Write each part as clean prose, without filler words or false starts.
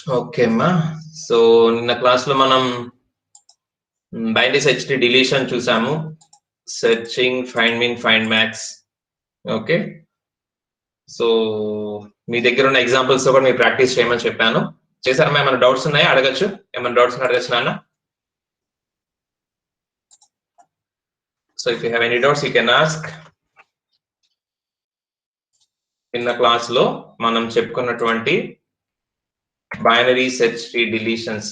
Okay అమ్మా. So నిన్న class లో మనం బైనరీ సెర్చ్ ట్రీ డిలీషన్ చూసాము, searching, find min, find max. Okay, so మీ దగ్గర ఉన్న ఎగ్జాంపుల్స్ తో కూడా మీరు ప్రాక్టీస్ చేయమని చెప్పాను. చేశారమ్మా? ఏమైనా డౌట్స్ ఉన్నాయా? అడగచ్చు. ఏమైనా డౌట్స్ అడగచ్చు నాన్న. So if you have any doubts you can ask. నిన్న క్లాస్ లో మనం చెప్పుకున్నటువంటి binary search tree deletions,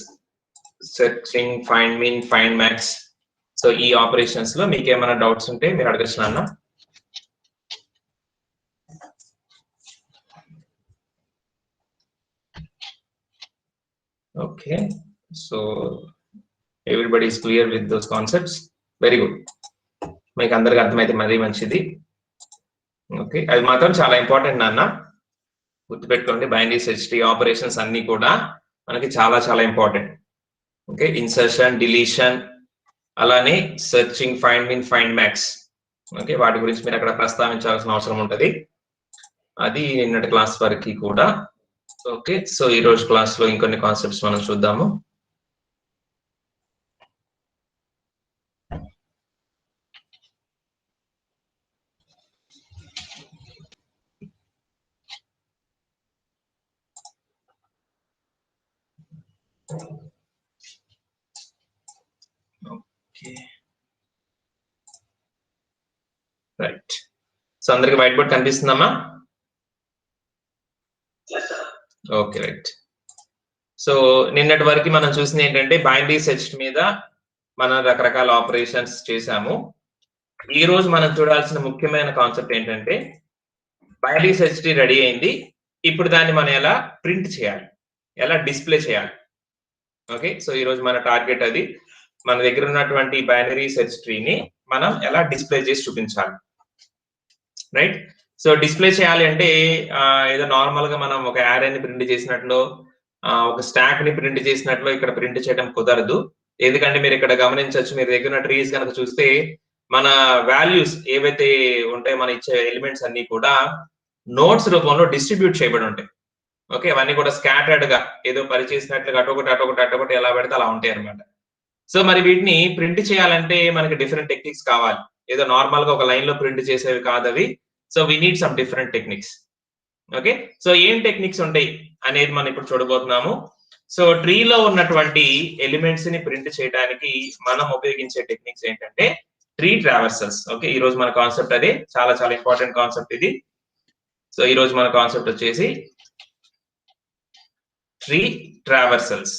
searching, find min, find max, so ఈ ఆపరేషన్స్ లో మీకు ఏమైనా డౌట్స్ ఉంటే మీరు అడగచ్చు నాన్న. Okay, so everybody is clear with those concepts. Very good, మీకు అందరికి అర్థమైతే మరీ మంచిది. ఓకే, అది మాత్రం చాలా ఇంపార్టెంట్ నాన్న, గుర్తుపెట్టుకోండి. బైనరీ సెర్చ్ ట్రీ ఆపరేషన్స్ అన్ని కూడా మనకి చాలా చాలా ఇంపార్టెంట్. ఓకే, ఇన్సర్షన్, డిలీషన్, అలానే searching, find min, find max. Okay, వాటి గురించి మీరు అక్కడ ప్రస్తావించాల్సిన అవసరం ఉంటుంది. అది నిన్నటి క్లాస్ వరకు కూడా. ఓకే, సో ఈ రోజు క్లాస్ లో ఇంకొన్ని కాన్సెప్ట్స్ మనం చూద్దాము. Okay, right. సో అందరికి వైట్ బోర్డ్ కనిపిస్తుందమ్మా? Okay, right. సో నిన్నటి వరకు మనం చూసింది ఏంటంటే బైనరీ సెర్చ్ మీద మనం రకరకాల ఆపరేషన్స్ చేసాము. ఈ రోజు మనం చూడాల్సిన ముఖ్యమైన కాన్సెప్ట్ ఏంటంటే బైనరీ సెర్చ్ ట్రీ రెడీ అయింది, ఇప్పుడు దాన్ని మనం ఎలా ప్రింట్ చేయాలి, ఎలా డిస్ప్లే చేయాలి. ఓకే, సో ఈ రోజు మన టార్గెట్ అది. మన దగ్గర ఉన్నటువంటి బైనరీ సెర్చ్ ట్రీని మనం ఎలా డిస్ప్లే చేసి చూపించాలి. రైట్, సో డిస్ప్లే చేయాలి అంటే ఏదో నార్మల్ గా మనం ఒక యారేని ప్రింట్ చేసినట్లు, ఒక స్టాక్ ని ప్రింట్ చేసినట్లు ఇక్కడ ప్రింట్ చేయడం కుదరదు. ఎందుకంటే మీరు ఇక్కడ గమనించవచ్చు, మీరు దగ్గర ఉన్న ట్రీస్ కనుక చూస్తే మన వాల్యూస్ ఏవైతే ఉంటాయో, మన ఇచ్చే ఎలిమెంట్స్ అన్ని కూడా నోట్స్ రూపంలో డిస్ట్రిబ్యూట్ చేయబడి ఉంటాయి. ఓకే, అవన్నీ కూడా స్కాటర్డ్ గా ఏదో పరిచేసినట్లుగా అటొకటి ఎలా పెడితే అలా ఉంటాయి అనమాట. సో మరి వీటిని ప్రింట్ చేయాలంటే మనకి డిఫరెంట్ టెక్నిక్స్ కావాలి. ఏదో నార్మల్ గా ఒక లైన్ లో ప్రింట్ చేసేవి కాదు అవి. So we need some different techniques. Okay, so ఏం టెక్నిక్స్ ఉంటాయి అనేది మనం ఇప్పుడు చూడబోతున్నాము. సో ట్రీలో ఉన్నటువంటి ఎలిమెంట్స్ ని ప్రింట్ చేయడానికి మనం ఉపయోగించే టెక్నిక్స్ ఏంటంటే ట్రీ ట్రావర్సల్స్. ఓకే, ఈ రోజు మన కాన్సెప్ట్ అదే, చాలా చాలా ఇంపార్టెంట్ కాన్సెప్ట్ ఇది. సో ఈ రోజు మన కాన్సెప్ట్ వచ్చేసి ట్రీ ట్రావర్సల్స్.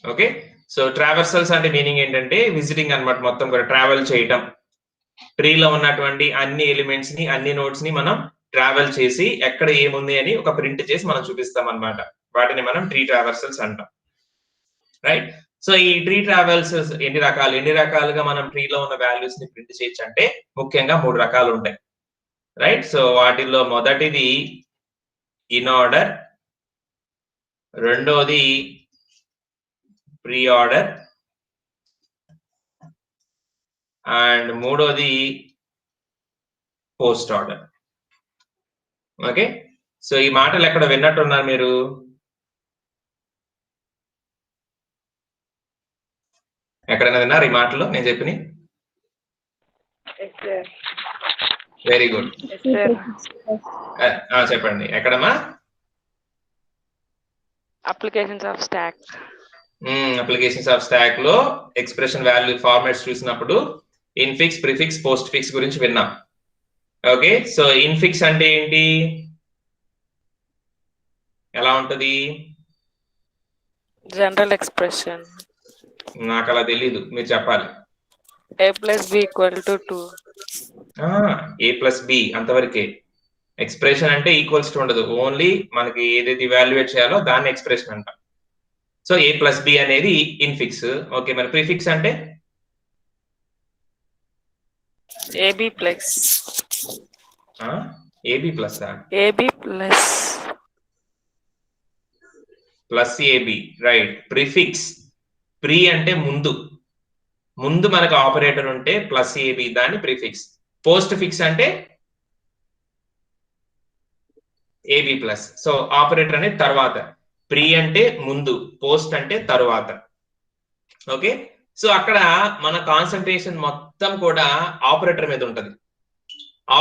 ఓకే, సో ట్రావర్సల్స్ అంటే మీనింగ్ ఏంటంటే విజిటింగ్ అన్నమాట, మొత్తం కూడా ట్రావెల్ చేయటం. ట్రీలో ఉన్నటువంటి అన్ని ఎలిమెంట్స్ ని, అన్ని నోట్స్ ని మనం ట్రావెల్ చేసి ఎక్కడ ఏముంది అని ఒక ప్రింట్ చేసి మనం చూపిస్తాం అన్నమాట. వాటిని మనం ట్రీ ట్రావర్సల్స్ అంటాం. రైట్, సో ఈ ట్రీ ట్రావెల్సెస్ ఎన్ని రకాలుగా మనం ట్రీలో ఉన్న వాల్యూస్ ని ప్రింట్ చేయొచ్చు అంటే ముఖ్యంగా 3 రకాలు ఉంటాయి. రైట్, సో వాటిల్లో మొదటిది ఇన్ ఆర్డర్, రెండోది ప్రీ ఆర్డర్, అండ్ మూడోది పోస్ట్ ఆర్డర్. ఓకే, సో ఈ మాటలు ఎక్కడ విన్నట్టున్నారు మీరు? ఎక్కడైనా విన్నారు ఈ మాటలు నేను చెప్పిన? వెరీ గుడ్, చెప్పండి ఎక్కడమ్మా? Applications of stock. Applications of stock లో ఎక్స్ప్రెషన్ వాల్యూ ఫార్మాట్స్ చూసినప్పుడు ఇన్ఫిక్స్, ప్రిఫిక్స్, పోస్ట్ ఫిక్స్ గురించి విన్నాం. ఓకే, సో ఇన్ఫిక్స్ అంటే ఏంటి, ఎలా ఉంటది? General expression. నాకు అలా తెలీదు, మీరు చెప్పాలి. a plus b equal to 2. a plus b అంతవరకే. ఎక్స్ప్రెషన్ అంటే ఈక్వల్స్ టు ఉండదు, ఓన్లీ మనకి ఏదైతే ఇవాల్యుయేట్ చేయాలో దాన్ని ఎక్స్ప్రెషన్ అంటాం. సో a plus b అనేది ఇన్ఫిక్స్. ఓకే, మరి ప్రిఫిక్స్ అంటే ab plus. ab plus ab plus plus ab, right. Prefix, pre అంటే ముందు మనకు ఆపరేటర్ ఉంటే ప్లస్ ab, దాన్ని ప్రిఫిక్స్. పోస్ట్ ఫిక్స్ అంటే ఏబి ప్లస్. సో ఆపరేటర్ అనేది తర్వాత, ప్రీ అంటే ముందు, పోస్ట్ అంటే తరువాత. ఓకే, సో అక్కడ మన కాన్సన్ట్రేషన్ మొత్తం కూడా ఆపరేటర్ మీద ఉంటది.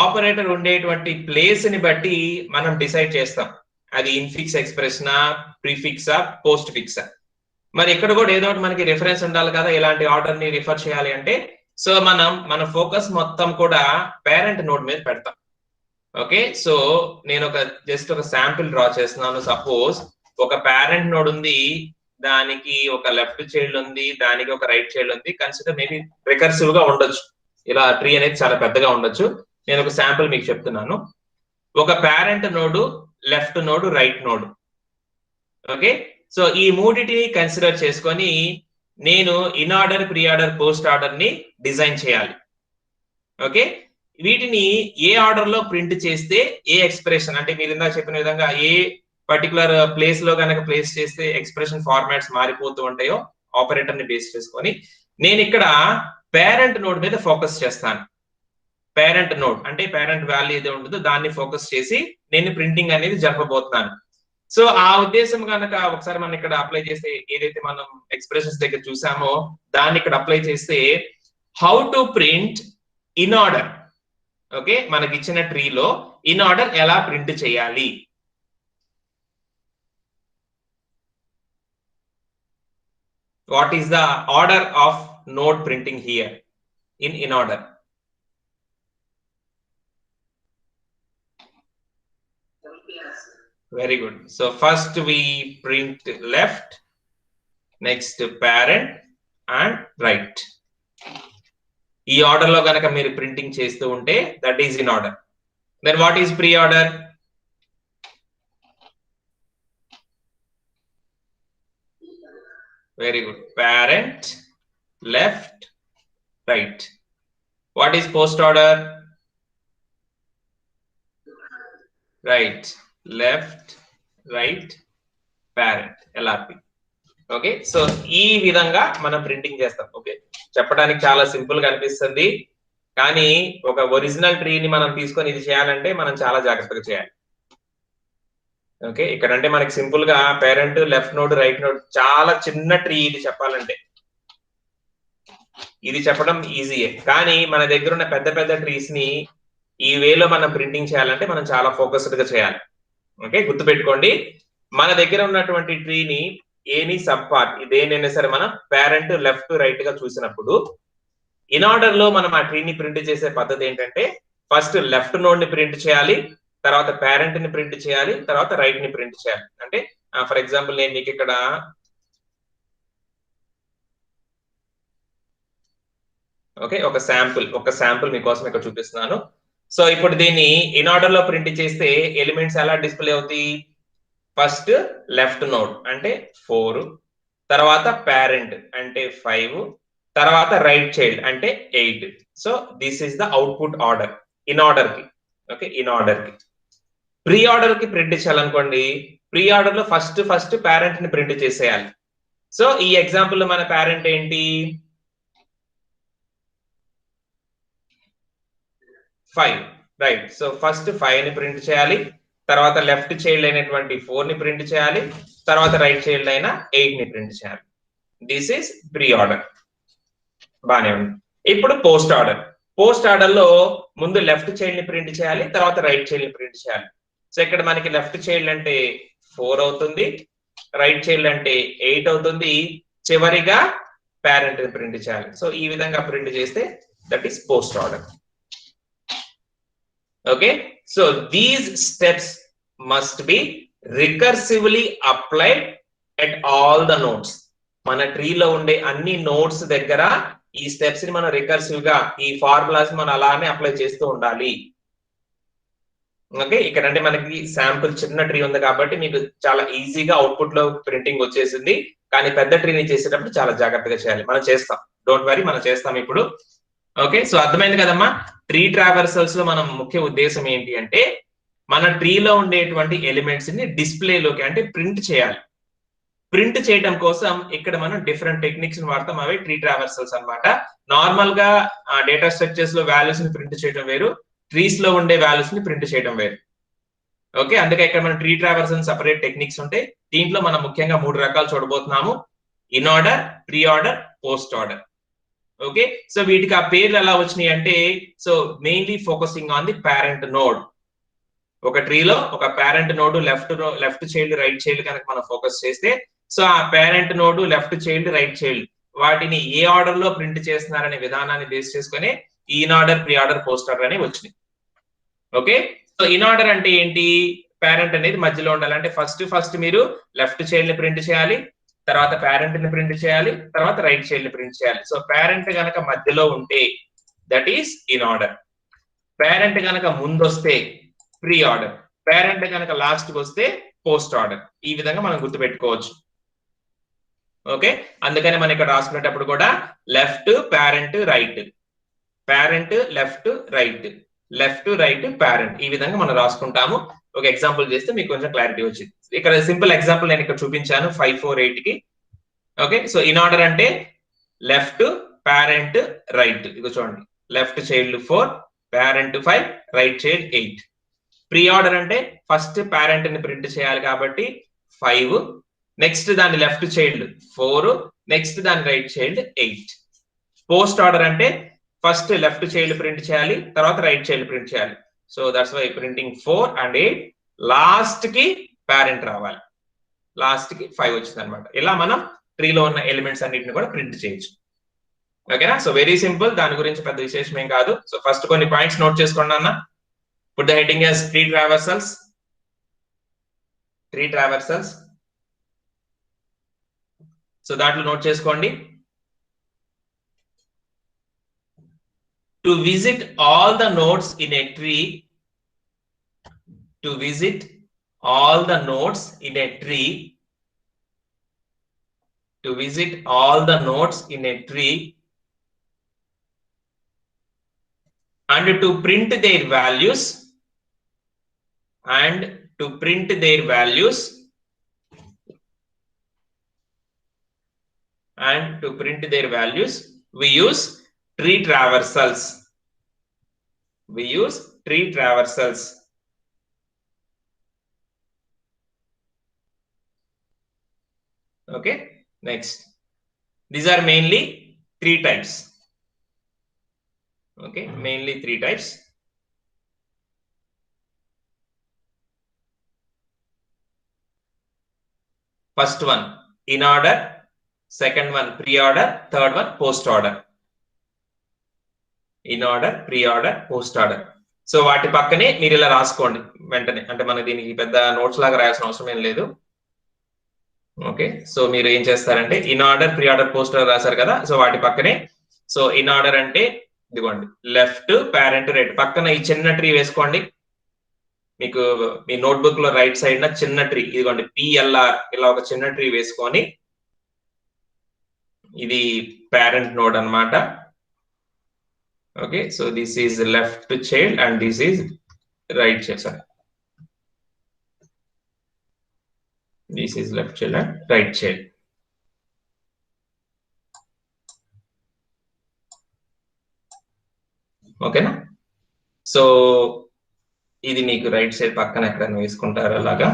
ఆపరేటర్ ఉండేటువంటి ప్లేస్ ని బట్టి మనం డిసైడ్ చేస్తాం అది ఇన్ఫిక్స్ ఎక్స్ప్రెషనా, ప్రీఫిక్సా, పోస్ట్ ఫిక్సా. మరి ఇక్కడ కూడా ఏదో ఒకటి మనకి రిఫరెన్స్ ఉండాలి కదా, ఇలాంటి ఆర్డర్ ని రిఫర్ చేయాలి అంటే. సో మన ఫోకస్ మొత్తం కూడా పేరెంట్ నోడ్ మీద పెడతాం. ఓకే, సో నేను జస్ట్ ఒక శాంపిల్ డ్రా చేస్తున్నాను. సపోజ్ ఒక పేరెంట్ నోడ్ ఉంది, దానికి ఒక లెఫ్ట్ చైల్డ్ ఉంది, దానికి ఒక రైట్ చైల్డ్ ఉంది. కన్సిడర్ మేబీ రికర్సివ్ గా ఉండొచ్చు, ఇలా ట్రీ అనేది చాలా పెద్దగా ఉండొచ్చు. నేను ఒక శాంపిల్ మీకు చెప్తున్నాను. ఒక parent node, left node, right node. Okay, so ఈ మూడిటిని కన్సిడర్ చేసుకొని నేను in order, pre order, post order ని డిజైన్ చేయాలి. ఓకే, వీటిని ఏ ఆర్డర్ లో ప్రింట్ చేస్తే ఏ ఎక్స్ప్రెషన్, అంటే మీరు ఇందాక చెప్పిన విధంగా ఏ పర్టికులర్ ప్లేస్ లో కనుక ప్లేస్ చేస్తే ఎక్స్ప్రెషన్ ఫార్మాట్స్ మారిపోతూ ఉంటాయో ఆపరేటర్ ని బేస్ చేసుకొని నేను ఇక్కడ పేరెంట్ నోడ్ మీద ఫోకస్ చేస్తాను. పేరెంట్ నోడ్ అంటే పేరెంట్ వాల్యూ ఏదో ఉంటుందో దాన్ని ఫోకస్ చేసి నేను ప్రింటింగ్ అనేది జరపబోతున్నాను. సో ఆ ఉద్దేశం కనుక ఒకసారి మనం ఇక్కడ అప్లై చేస్తే, ఏదైతే మనం ఎక్స్ప్రెషన్స్ దగ్గర చూసామో దాన్ని ఇక్కడ అప్లై చేస్తే how to print in order. Okay, మనకి ఇచ్చిన ట్రీలో ఇన్ ఆర్డర్ ఎలా ప్రింట్ చేయాలి. What is the order of node printing here in order? Very good. So first we print left, next parent and right. ఈ order లో గనక మీరు printing చేస్తూ ఉంటే that is in order. Then what is pre order? Very good. Parent, left, right. What is post order? Right, left, right, parent, LRP. Okay, so ఈ విధంగా మనం printing చేస్తాం. ఓకే, చెప్పడానికి చాలా సింపుల్ గా అనిపిస్తుంది, కానీ ఒక ఒరిజినల్ ట్రీని మనం తీసుకొని ఇది చేయాలంటే మనం చాలా జాగ్రత్తగా చేయాలి. ఓకే, ఇక్కడ అంటే మనకి సింపుల్ గా parent, left node, right node, చాలా చిన్న ట్రీ ఇది చెప్పాలంటే. ఇది చెప్పడం ఈజీయే, కానీ మన దగ్గర ఉన్న పెద్ద పెద్ద ట్రీస్ ని ఈ వేలో మనం ప్రింటింగ్ చేయాలంటే మనం చాలా ఫోకస్డ్ గా చేయాలి. ఓకే, గుర్తుపెట్టుకోండి, మన దగ్గర ఉన్నటువంటి ట్రీని ఏని సబ్ పార్ట్ ఇదేనైనా సరే మనం పేరెంట్, లెఫ్ట్, రైట్ గా చూసినప్పుడు ఇన్ ఆర్డర్ లో మనం ఆ ట్రీని ప్రింట్ చేసే పద్ధతి ఏంటంటే ఫస్ట్ లెఫ్ట్ నోడ్ ని ప్రింట్ చేయాలి, తర్వాత పేరెంట్ ని ప్రింట్ చేయాలి, తర్వాత రైట్ ని ప్రింట్ చేయాలి. అంటే ఫర్ ఎగ్జాంపుల్ నేను మీకు ఇక్కడ ఓకే ఒక శాంపుల్ మీకోసం ఇక్కడ చూపిస్తున్నాను. సో ఇప్పుడు దీన్ని ఇన్ ఆర్డర్ లో ప్రింట్ చేస్తే ఎలిమెంట్స్ ఎలా డిస్ప్లే అవుతాయి? ఫస్ట్ లెఫ్ట్ నోడ్ అంటే 4, తర్వాత పేరెంట్ అంటే 5, తర్వాత రైట్ చైల్డ్ అంటే 8. So this is the output order in order కి. ఓకే, ఇన్ ఆర్డర్ కి. ప్రీ ఆర్డర్ కి ప్రింట్ చేయాలనుకోండి, ప్రీ ఆర్డర్ లో ఫస్ట్ పేరెంట్ ని ప్రింట్ చేసేయాలి. సో ఈ ఎగ్జాంపుల్ లో మన పేరెంట్ ఏంటి? 5, రైట్. సో ఫస్ట్ 5 ని ప్రింట్ చేయాలి, తర్వాత లెఫ్ట్ చైల్డ్ అయినటువంటి 4 ని ప్రింట్ చేయాలి, తర్వాత రైట్ చైల్డ్ అయిన 8 ని ప్రింట్ చేయాలి. This is pre order. బానే ఉంది. ఇప్పుడు పోస్ట్ ఆర్డర్. పోస్ట్ ఆర్డర్ లో ముందు లెఫ్ట్ చైల్డ్ ని ప్రింట్ చేయాలి, తర్వాత రైట్ చైల్డ్ ని ప్రింట్ చేయాలి. సో ఇక్కడ మనకి లెఫ్ట్ చైల్డ్ అంటే 4 అవుతుంది, రైట్ చైల్డ్ అంటే 8 అవుతుంది, చివరిగా పేరెంట్ ని ప్రింట్ చేయాలి. సో ఈ విధంగా ప్రింట్ చేస్తే that is post order. Okay, so these steps must be recursively applied at all the nodes. మన ట్రీలో ఉండే అన్ని నోడ్స్ దగ్గర ఈ స్టెప్స్ ని మనం రికర్సివ్ గా ఈ ఫార్ములాస్ మనం అలానే అప్లై చేస్తూ ఉండాలి. ఓకే, ఇక్కడ అంటే మనకి శాంపుల్ చిన్న ట్రీ ఉంది కాబట్టి మీకు చాలా ఈజీగా అవుట్పుట్ లో ప్రింటింగ్ వచ్చేసింది, కానీ పెద్ద ట్రీని చేసేటప్పుడు చాలా జాగ్రత్తగా చేయాలి. మనం చేస్తాం, డోంట్ వరీ, మనం చేస్తాం ఇప్పుడు. ఓకే, సో అర్థమైంది కదమ్మా. ట్రీ ట్రావర్సల్స్ లో మనం ముఖ్య ఉద్దేశం ఏంటి అంటే మన ట్రీలో ఉండేటువంటి ఎలిమెంట్స్ ని డిస్ప్లేలోకి అంటే ప్రింట్ చేయాలి. ప్రింట్ చేయడం కోసం ఇక్కడ మనం డిఫరెంట్ టెక్నిక్స్ వాడతాం, అవి ట్రీ ట్రావర్సల్స్ అన్నమాట. నార్మల్ గా డేటా స్ట్రక్చర్స్ లో వాల్యూస్ ని ప్రింట్ చేయడం వేరు, ట్రీస్ లో ఉండే వాల్యూస్ ని ప్రింట్ చేయడం వేరు. ఓకే, అందుకే ఇక్కడ మనం ట్రీ ట్రావర్సల్ సెపరేట్ టెక్నిక్స్ ఉంటాయి. దీంట్లో మనం ముఖ్యంగా 3 రకాలు చూడబోతున్నాము: in order, pre order, post order. Okay, so వీటికి ఆ పేర్లు ఎలా వచ్చినాయి అంటే, so mainly focusing on the parent node. ఒక ట్రీలో ఒక parent node, left child, right child కనుక మనం ఫోకస్ చేస్తే, సో ఆ parent node, left child, right child వాటిని ఏ ఆర్డర్ లో ప్రింట్ చేస్తున్నారనే విధానాన్ని బేస్ చేసుకుని in order, pre order, post order అనేవి వచ్చినాయి. ఓకే, సో ఇన్ ఆర్డర్ అంటే ఏంటి? పేరెంట్ అనేది మధ్యలో ఉండాలి. అంటే ఫస్ట్ మీరు లెఫ్ట్ చైల్డ్ ని ప్రింట్ చేయాలి, తర్వాత పేరెంట్ ని ప్రింట్ చేయాలి, తర్వాత రైట్ చైల్డ్ ని ప్రింట్ చేయాలి. సో పేరెంట్ గనక మధ్యలో ఉంటే that is in order. Parent గనక ముందొస్తే ప్రీ ఆర్డర్, పేరెంట్ గనక లాస్ట్ కి వస్తే పోస్ట్ ఆర్డర్. ఈ విధంగా మనం గుర్తుపెట్టుకోవచ్చు. ఓకే, అందుకని మనం ఇక్కడ రాసుకునేటప్పుడు కూడా left, parent, right, parent, left, right, left, right, parent, ఈ విధంగా మనం రాసుకుంటాము. ఒక ఎగ్జాంపుల్ చేస్తే మీకు కొంచెం క్లారిటీ వచ్చింది. ఇక్కడ సింపుల్ ఎగ్జాంపుల్ నేను ఇక్కడ చూపించాను 5, 4, 8 కి. ఓకే, సో ఇన్ ఆర్డర్ అంటే లెఫ్ట్, పేరెంట్, రైట్. ఇదిగో చూడండి, left child 4, parent 5, right child 8. Pre order అంటే ఫస్ట్ పేరెంట్ ని ప్రింట్ చేయాలి కాబట్టి 5, నెక్స్ట్ దాని లెఫ్ట్ చైల్డ్ 4, నెక్స్ట్ దాని రైట్ చైల్డ్ 8. పోస్ట్ ఆర్డర్ అంటే ఫస్ట్ లెఫ్ట్ చైల్డ్ ప్రింట్ చేయాలి, తర్వాత రైట్ చైల్డ్ ప్రింట్ చేయాలి. So that's why printing 4 and 8. Last కి పేరెంట్ రావాలి, లాస్ట్ కి 5 వచ్చింది అనమాట. ఇలా మనం ట్రీలో ఉన్న ఎలిమెంట్స్ అన్నిటిని కూడా ప్రింట్ చేయొచ్చు. ఓకేనా? సో వెరీ సింపుల్, దాని గురించి పెద్ద విశేషం ఏం కాదు. సో ఫస్ట్ కొన్ని పాయింట్స్ నోట్ చేసుకోండి అన్న. Put the heading as tree traversals. Tree traversals. So దాంట్లో నోట్ చేసుకోండి. To visit all the nodes in a tree, to visit all the nodes in a tree, to visit all the nodes in a tree, and to print their values, and to print their values, and to print their values, we use tree traversals. We use tree traversals. Okay, next. These are mainly 3 types. Okay, mainly 3 types. First one, in order. Second one, pre-order. Third one, post-order. In order, pre order, post order. So వాటి పక్కనే మీరు ఇలా రాసుకోండి వెంటనే. అంటే మన దీనికి పెద్ద నోట్స్ లాగా రాయాల్సిన అవసరం ఏం లేదు. ఓకే, సో మీరు ఏం చేస్తారంటే in order, pre order, post order రాశారు కదా, సో వాటి పక్కనే. సో ఇన్ ఆర్డర్ అంటే ఇదిగోండి, లెఫ్ట్, పేరెంట్, రైట్, పక్కన ఈ చిన్న ట్రీ వేసుకోండి. మీకు మీ నోట్బుక్ లో రైట్ సైడ్ నా చిన్న ట్రీ ఇదిగోండి, పిఎల్ఆర్, ఇలా ఒక చిన్న ట్రీ వేసుకొని, ఇది పేరెంట్ నోడ్ అన్నమాట. Okay, so this is left child and this is right child. Sorry, this is left child and right child. Okay na? So ఇది మీకు రైట్ సైడ్ పక్కన ఎక్కడైనా వేసుకుంటారు అలాగా.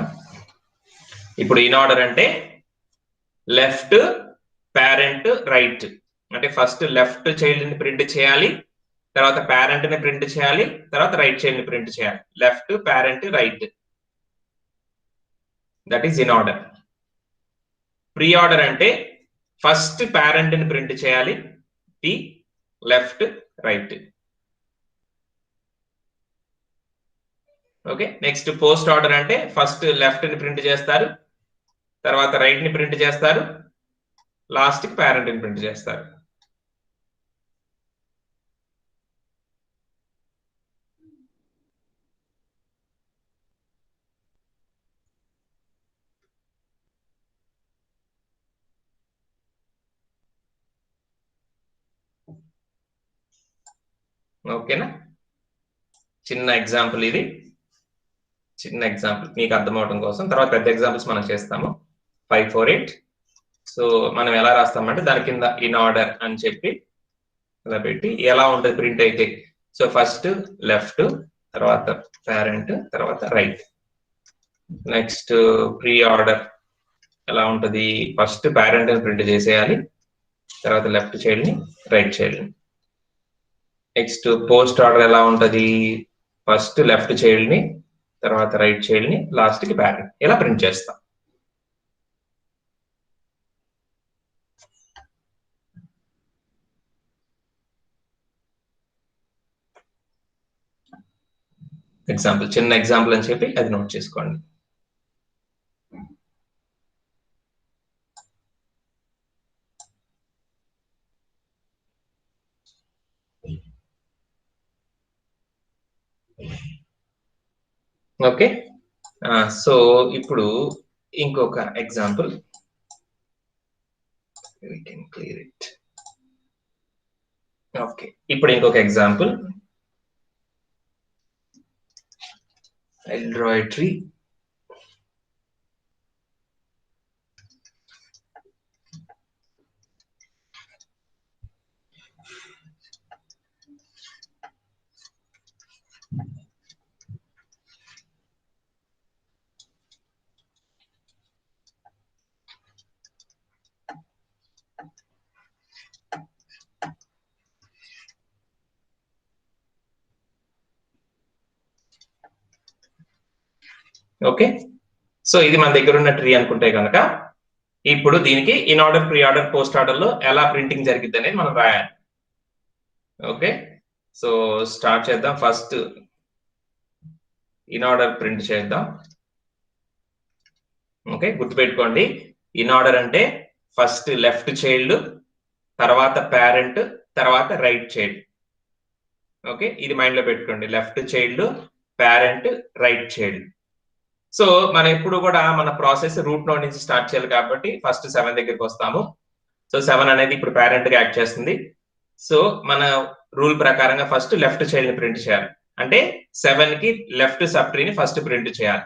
ఇప్పుడు ఇన్ ఆర్డర్ అంటే లెఫ్ట్, పేరెంట్, రైట్. అంటే ఫస్ట్ లెఫ్ట్ చైల్డ్ ని ప్రింట్ చేయాలి, తర్వాత పేరెంట్ ని ప్రింట్ చేయాలి, తర్వాత రైట్ చైల్డ్ ని ప్రింట్ చేయాలి. Left, parent, right, that is in order. Pre order అంటే ఫస్ట్ పేరెంట్ ని ప్రింట్ చేయాలి, the left, right. Okay, next post order అంటే ఫస్ట్ లెఫ్ట్ ని ప్రింట్ చేస్తారు, తర్వాత రైట్ ని ప్రింట్ చేస్తారు, లాస్ట్ కి పేరెంట్ ని ప్రింట్ చేస్తారు. ఓకేనా? చిన్న ఎగ్జాంపుల్ ఇది, చిన్న ఎగ్జాంపుల్ మీకు అర్థం అవడం కోసం. తర్వాత పెద్ద ఎగ్జాంపుల్స్ మనం చేస్తాము 5, 4, 8. సో మనం ఎలా రాస్తామంటే దాని కింద ఇన్ ఆర్డర్ అని చెప్పి ఇలా పెట్టి ఎలా ఉంటుంది ప్రింట్ అయితే. సో ఫస్ట్ లెఫ్ట్, తర్వాత పేరెంట్, తర్వాత రైట్. నెక్స్ట్ ప్రీ ఆర్డర్ ఎలా ఉంటది, ఫస్ట్ పేరెంట్ ని ప్రింట్ చేసేయాలి, తర్వాత లెఫ్ట్ చైల్డ్ ని రైట్ చైల్డ్ ని. నెక్స్ట్ పోస్ట్ ఆర్డర్ ఎలా ఉంటది, ఫస్ట్ లెఫ్ట్ చైల్డ్ ని తర్వాత రైట్ చైల్డ్ ని లాస్ట్ కి పేరెంట్, ఇలా ప్రింట్ చేస్తాం. ఎగ్జాంపుల్, చిన్న ఎగ్జాంపుల్ అని చెప్పి అది నోట్ చేసుకోండి. ఓకే, సో ఇప్పుడు ఇంకొక ఎగ్జాంపుల్, ఓకే ఇప్పుడు ఇంకొక ఎగ్జాంపుల్, embroidery ఓకే. సో ఇది మన దగ్గర ఉన్న ట్రీ అనుకుంటే కనుక ఇప్పుడు దీనికి in order, pre order, post order లో ఎలా ప్రింటింగ్ జరిగింది అనేది మనం రాయాలి. ఓకే, సో స్టార్ట్ చేద్దాం. ఫస్ట్ ఇన్ ఆర్డర్ ప్రింట్ చేద్దాం. ఓకే, గుర్తుపెట్టుకోండి, ఇన్ ఆర్డర్ అంటే ఫస్ట్ లెఫ్ట్ చైల్డ్, తర్వాత పేరెంట్, తర్వాత రైట్ చైల్డ్. ఓకే, ఇది మైండ్ లో పెట్టుకోండి, left child, parent, right child. So మనం ఎప్పుడు కూడా మన ప్రాసెస్ రూట్ నోడ్ నుంచి స్టార్ట్ చేయాలి కాబట్టి ఫస్ట్ 7 దగ్గరికి వస్తాము. సో 7 అనేది ఇప్పుడు పేరెంట్ గా యాక్ట్ చేస్తుంది. సో మన రూల్ ప్రకారంగా ఫస్ట్ లెఫ్ట్ చైల్డ్ ని ప్రింట్ చేయాలి, అంటే 7 కి లెఫ్ట్ సబ్ ట్రీ ని ఫస్ట్ ప్రింట్ చేయాలి.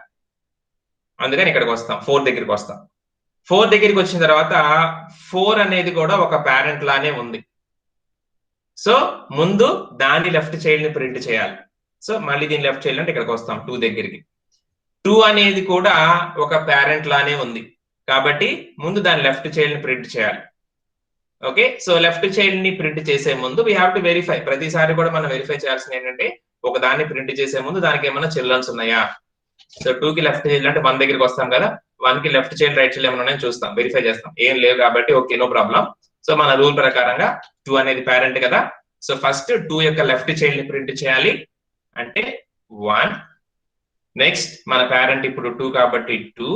అందుకని ఇక్కడికి వస్తాం, 4 దగ్గరికి వస్తాం. 4 దగ్గరికి వచ్చిన తర్వాత 4 అనేది కూడా ఒక పేరెంట్ లానే ఉంది. సో ముందు దాని లెఫ్ట్ చైల్డ్ ని ప్రింట్ చేయాలి. సో మళ్ళీ దీని లెఫ్ట్ చైల్డ్ అంటే ఇక్కడికి వస్తాం 2 దగ్గరికి. 2 అనేది కూడా ఒక పేరెంట్ లానే ఉంది కాబట్టి ముందు దాని లెఫ్ట్ చైల్డ్ ని ప్రింట్ చేయాలి. ఓకే, సో లెఫ్ట్ చైల్డ్ ని ప్రింట్ చేసే ముందు వీ హ్యావ్ టు వెరిఫై. ప్రతిసారి కూడా మనం వెరిఫై చేయాల్సింది ఏంటంటే ఒక దాన్ని ప్రింట్ చేసే ముందు దానికి ఏమైనా చిల్డ్రన్స్ ఉన్నాయా. సో 2 కి లెఫ్ట్ చైల్డ్ అంటే 1 దగ్గరికి వస్తాం కదా, 1 కి లెఫ్ట్ చైల్డ్, రైట్ చైల్డ్ ఏమైనా ఉన్నాయని చూస్తాం, వెరిఫై చేస్తాం. ఏం లేవు కాబట్టి ఓకే, నో ప్రాబ్లం. సో మన రూల్ ప్రకారంగా 2 అనేది పేరెంట్ కదా, సో ఫస్ట్ 2 యొక్క లెఫ్ట్ చైల్డ్ ని ప్రింట్ చేయాలి, అంటే 1. నెక్స్ట్ మన పేరెంట్ ఇప్పుడు 2 కాబట్టి 2,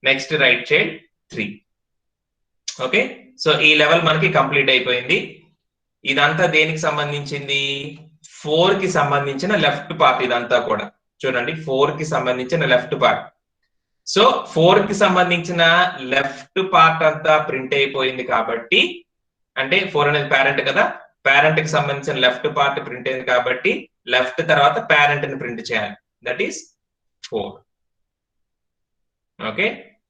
next right child 3. Okay, so ఈ లెవెల్ మనకి కంప్లీట్ అయిపోయింది. ఇదంతా దేనికి సంబంధించింది, 4 కి సంబంధించిన లెఫ్ట్ పార్ట్. ఇదంతా కూడా చూడండి, 4 కి సంబంధించిన లెఫ్ట్ పార్ట్. సో 4 కి సంబంధించిన లెఫ్ట్ పార్ట్ అంతా ప్రింట్ అయిపోయింది కాబట్టి, అంటే 4 అనేది పేరెంట్ కదా, పేరెంట్ కి సంబంధించిన లెఫ్ట్ పార్ట్ ప్రింట్ అయింది కాబట్టి లెఫ్ట్ తర్వాత పేరెంట్ ని ప్రింట్ చేయాలి, that is 4. Okay,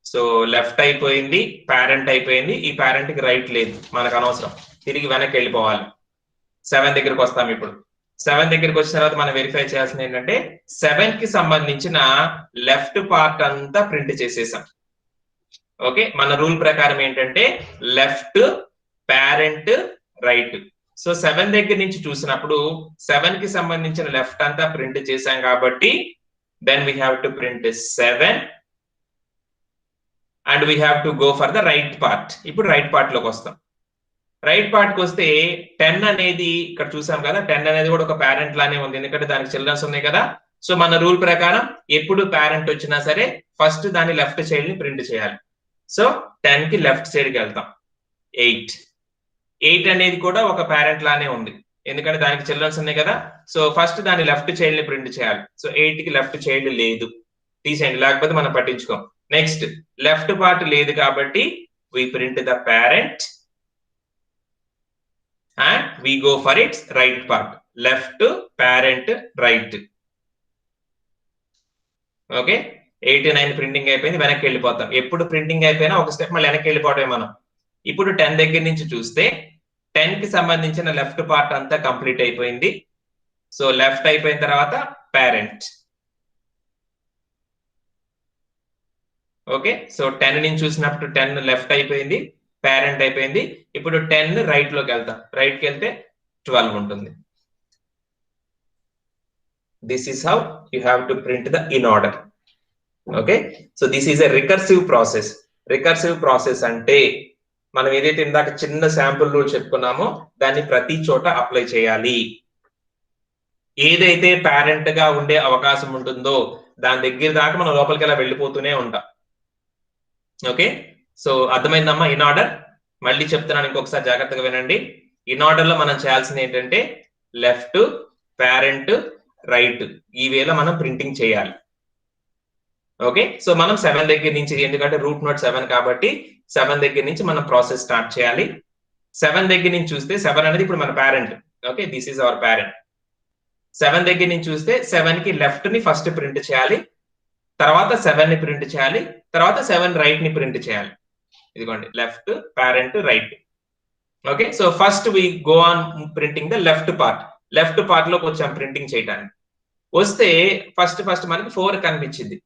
so left అయిపోయింది, పేరెంట్ అయిపోయింది. ఈ పేరెంట్ కి రైట్ లేదు, మనకు అనవసరం, తిరిగి వెనక్కి వెళ్ళిపోవాలి. 7 దగ్గరికి వస్తాం. ఇప్పుడు 7 దగ్గరికి వచ్చిన తర్వాత మనం వెరిఫై చేయాల్సింది ఏంటంటే 7 కి సంబంధించిన లెఫ్ట్ పార్ట్ అంతా ప్రింట్ చేసేసాం. ఓకే, మన రూల్ ప్రకారం ఏంటంటే లెఫ్ట్, పేరెంట్, రైట్. సో 7 దగ్గర నుంచి చూసినప్పుడు 7 కి సంబంధించిన లెఫ్ట్ అంతా ప్రింట్ చేశాం కాబట్టి then we have to print 7 and we have to go for the right part. ఇప్పుడు రైట్ పార్ట్ లోకి వస్తాం. రైట్ పార్ట్ కి వస్తే 10 అనేది ఇక్కడ చూసాం కదా, 10 అనేది కూడా ఒక పేరెంట్ లానే ఉంది, ఎందుకంటే దానికి చిల్డ్రన్స్ ఉన్నాయి కదా. సో మన రూల్ ప్రకారం ఎప్పుడు పేరెంట్ వచ్చినా సరే ఫస్ట్ దాని లెఫ్ట్ చైల్డ్ ని ప్రింట్ చేయాలి. సో 10 కి లెఫ్ట్ సైడ్ కి వెళ్తాం. 8 అనేది కూడా ఒక పేరెంట్ లానే ఉంది, ఎందుకంటే దానికి చిల్డ్రన్స్ ఉన్నాయి కదా. సో ఫస్ట్ దాని లెఫ్ట్ చైల్డ్ ని ప్రింట్ చేయాలి. సో 8 కి లెఫ్ట్ చైల్డ్ లేదు, తీసేయండి, లేకపోతే మనం పట్టించుకోం. నెక్స్ట్ లెఫ్ట్ పార్ట్ లేదు కాబట్టి we print the parent and we go for its right part, left, parent, right. Okay, 8, 9 printing అయిపోయింది, వెనక్కి వెళ్ళిపోతాం. ఎప్పుడు ప్రింటింగ్ అయిపోయినా ఒక స్టెప్ మళ్ళీ వెనక్కి వెళ్ళిపోవటమే మనం. ఇప్పుడు 10 దగ్గర నుంచి చూస్తే 10 కి సంబంధించిన లెఫ్ట్ పార్ట్ అంతా కంప్లీట్ అయిపోయింది. సో లెఫ్ట్ అయిపోయిన తర్వాత పేరెంట్, ఓకే, సో 10 నుంచి చూసినప్పుడు 10 లెఫ్ట్ అయిపోయింది, పేరెంట్ అయిపోయింది. ఇప్పుడు 10 రైట్ లోకి వెళ్తాం, రైట్ కి వెళ్తే 12 ఉంటుంది. This is how you have to print the in order. Okay, so this is a recursive process. Recursive process అంటే మనం ఏదైతే ఇందాక చిన్న శాంపుల్ రూల్ చెప్పుకున్నామో దాన్ని ప్రతి చోట అప్లై చేయాలి. ఏదైతే పేరెంట్ గా ఉండే అవకాశం ఉంటుందో దాని దగ్గర దాకా మనం లోపలికి ఎలా వెళ్ళిపోతూనే ఉంటాం. ఓకే, సో అర్థమైందమ్మా ఇన్ ఆర్డర్? మళ్ళీ చెప్తున్నాను, ఇంకొకసారి జాగ్రత్తగా వినండి. ఇన్ ఆర్డర్ లో మనం చేయాల్సింది ఏంటంటే లెఫ్ట్, పేరెంట్, రైట్ ఈ వేలో మనం ప్రింటింగ్ చేయాలి. ఓకే, సో మనం 7 దగ్గర నుంచి, ఎందుకంటే రూట్ నోట్ 7 కాబట్టి 7 దగ్గర నుంచి మనం ప్రాసెస్ స్టార్ట్ చేయాలి. 7 దగ్గర నుంచి చూస్తే 7 అనేది ఇప్పుడు మన parent. Okay, this is our parent. 7 దగ్గర నుంచి చూస్తే 7 కి లెఫ్ట్ ని ఫస్ట్ ప్రింట్ చేయాలి, తర్వాత 7 ని ప్రింట్ చేయాలి, తర్వాత 7 రైట్ ని ప్రింట్ చేయాలి. ఇదిగోండి left, parent, right. Okay, so first we go on printing the left part. Left part లోకి వచ్చాం ప్రింటింగ్ చేయడానికి. వస్తే ఫస్ట్ మనకి 4 కనిపించింది.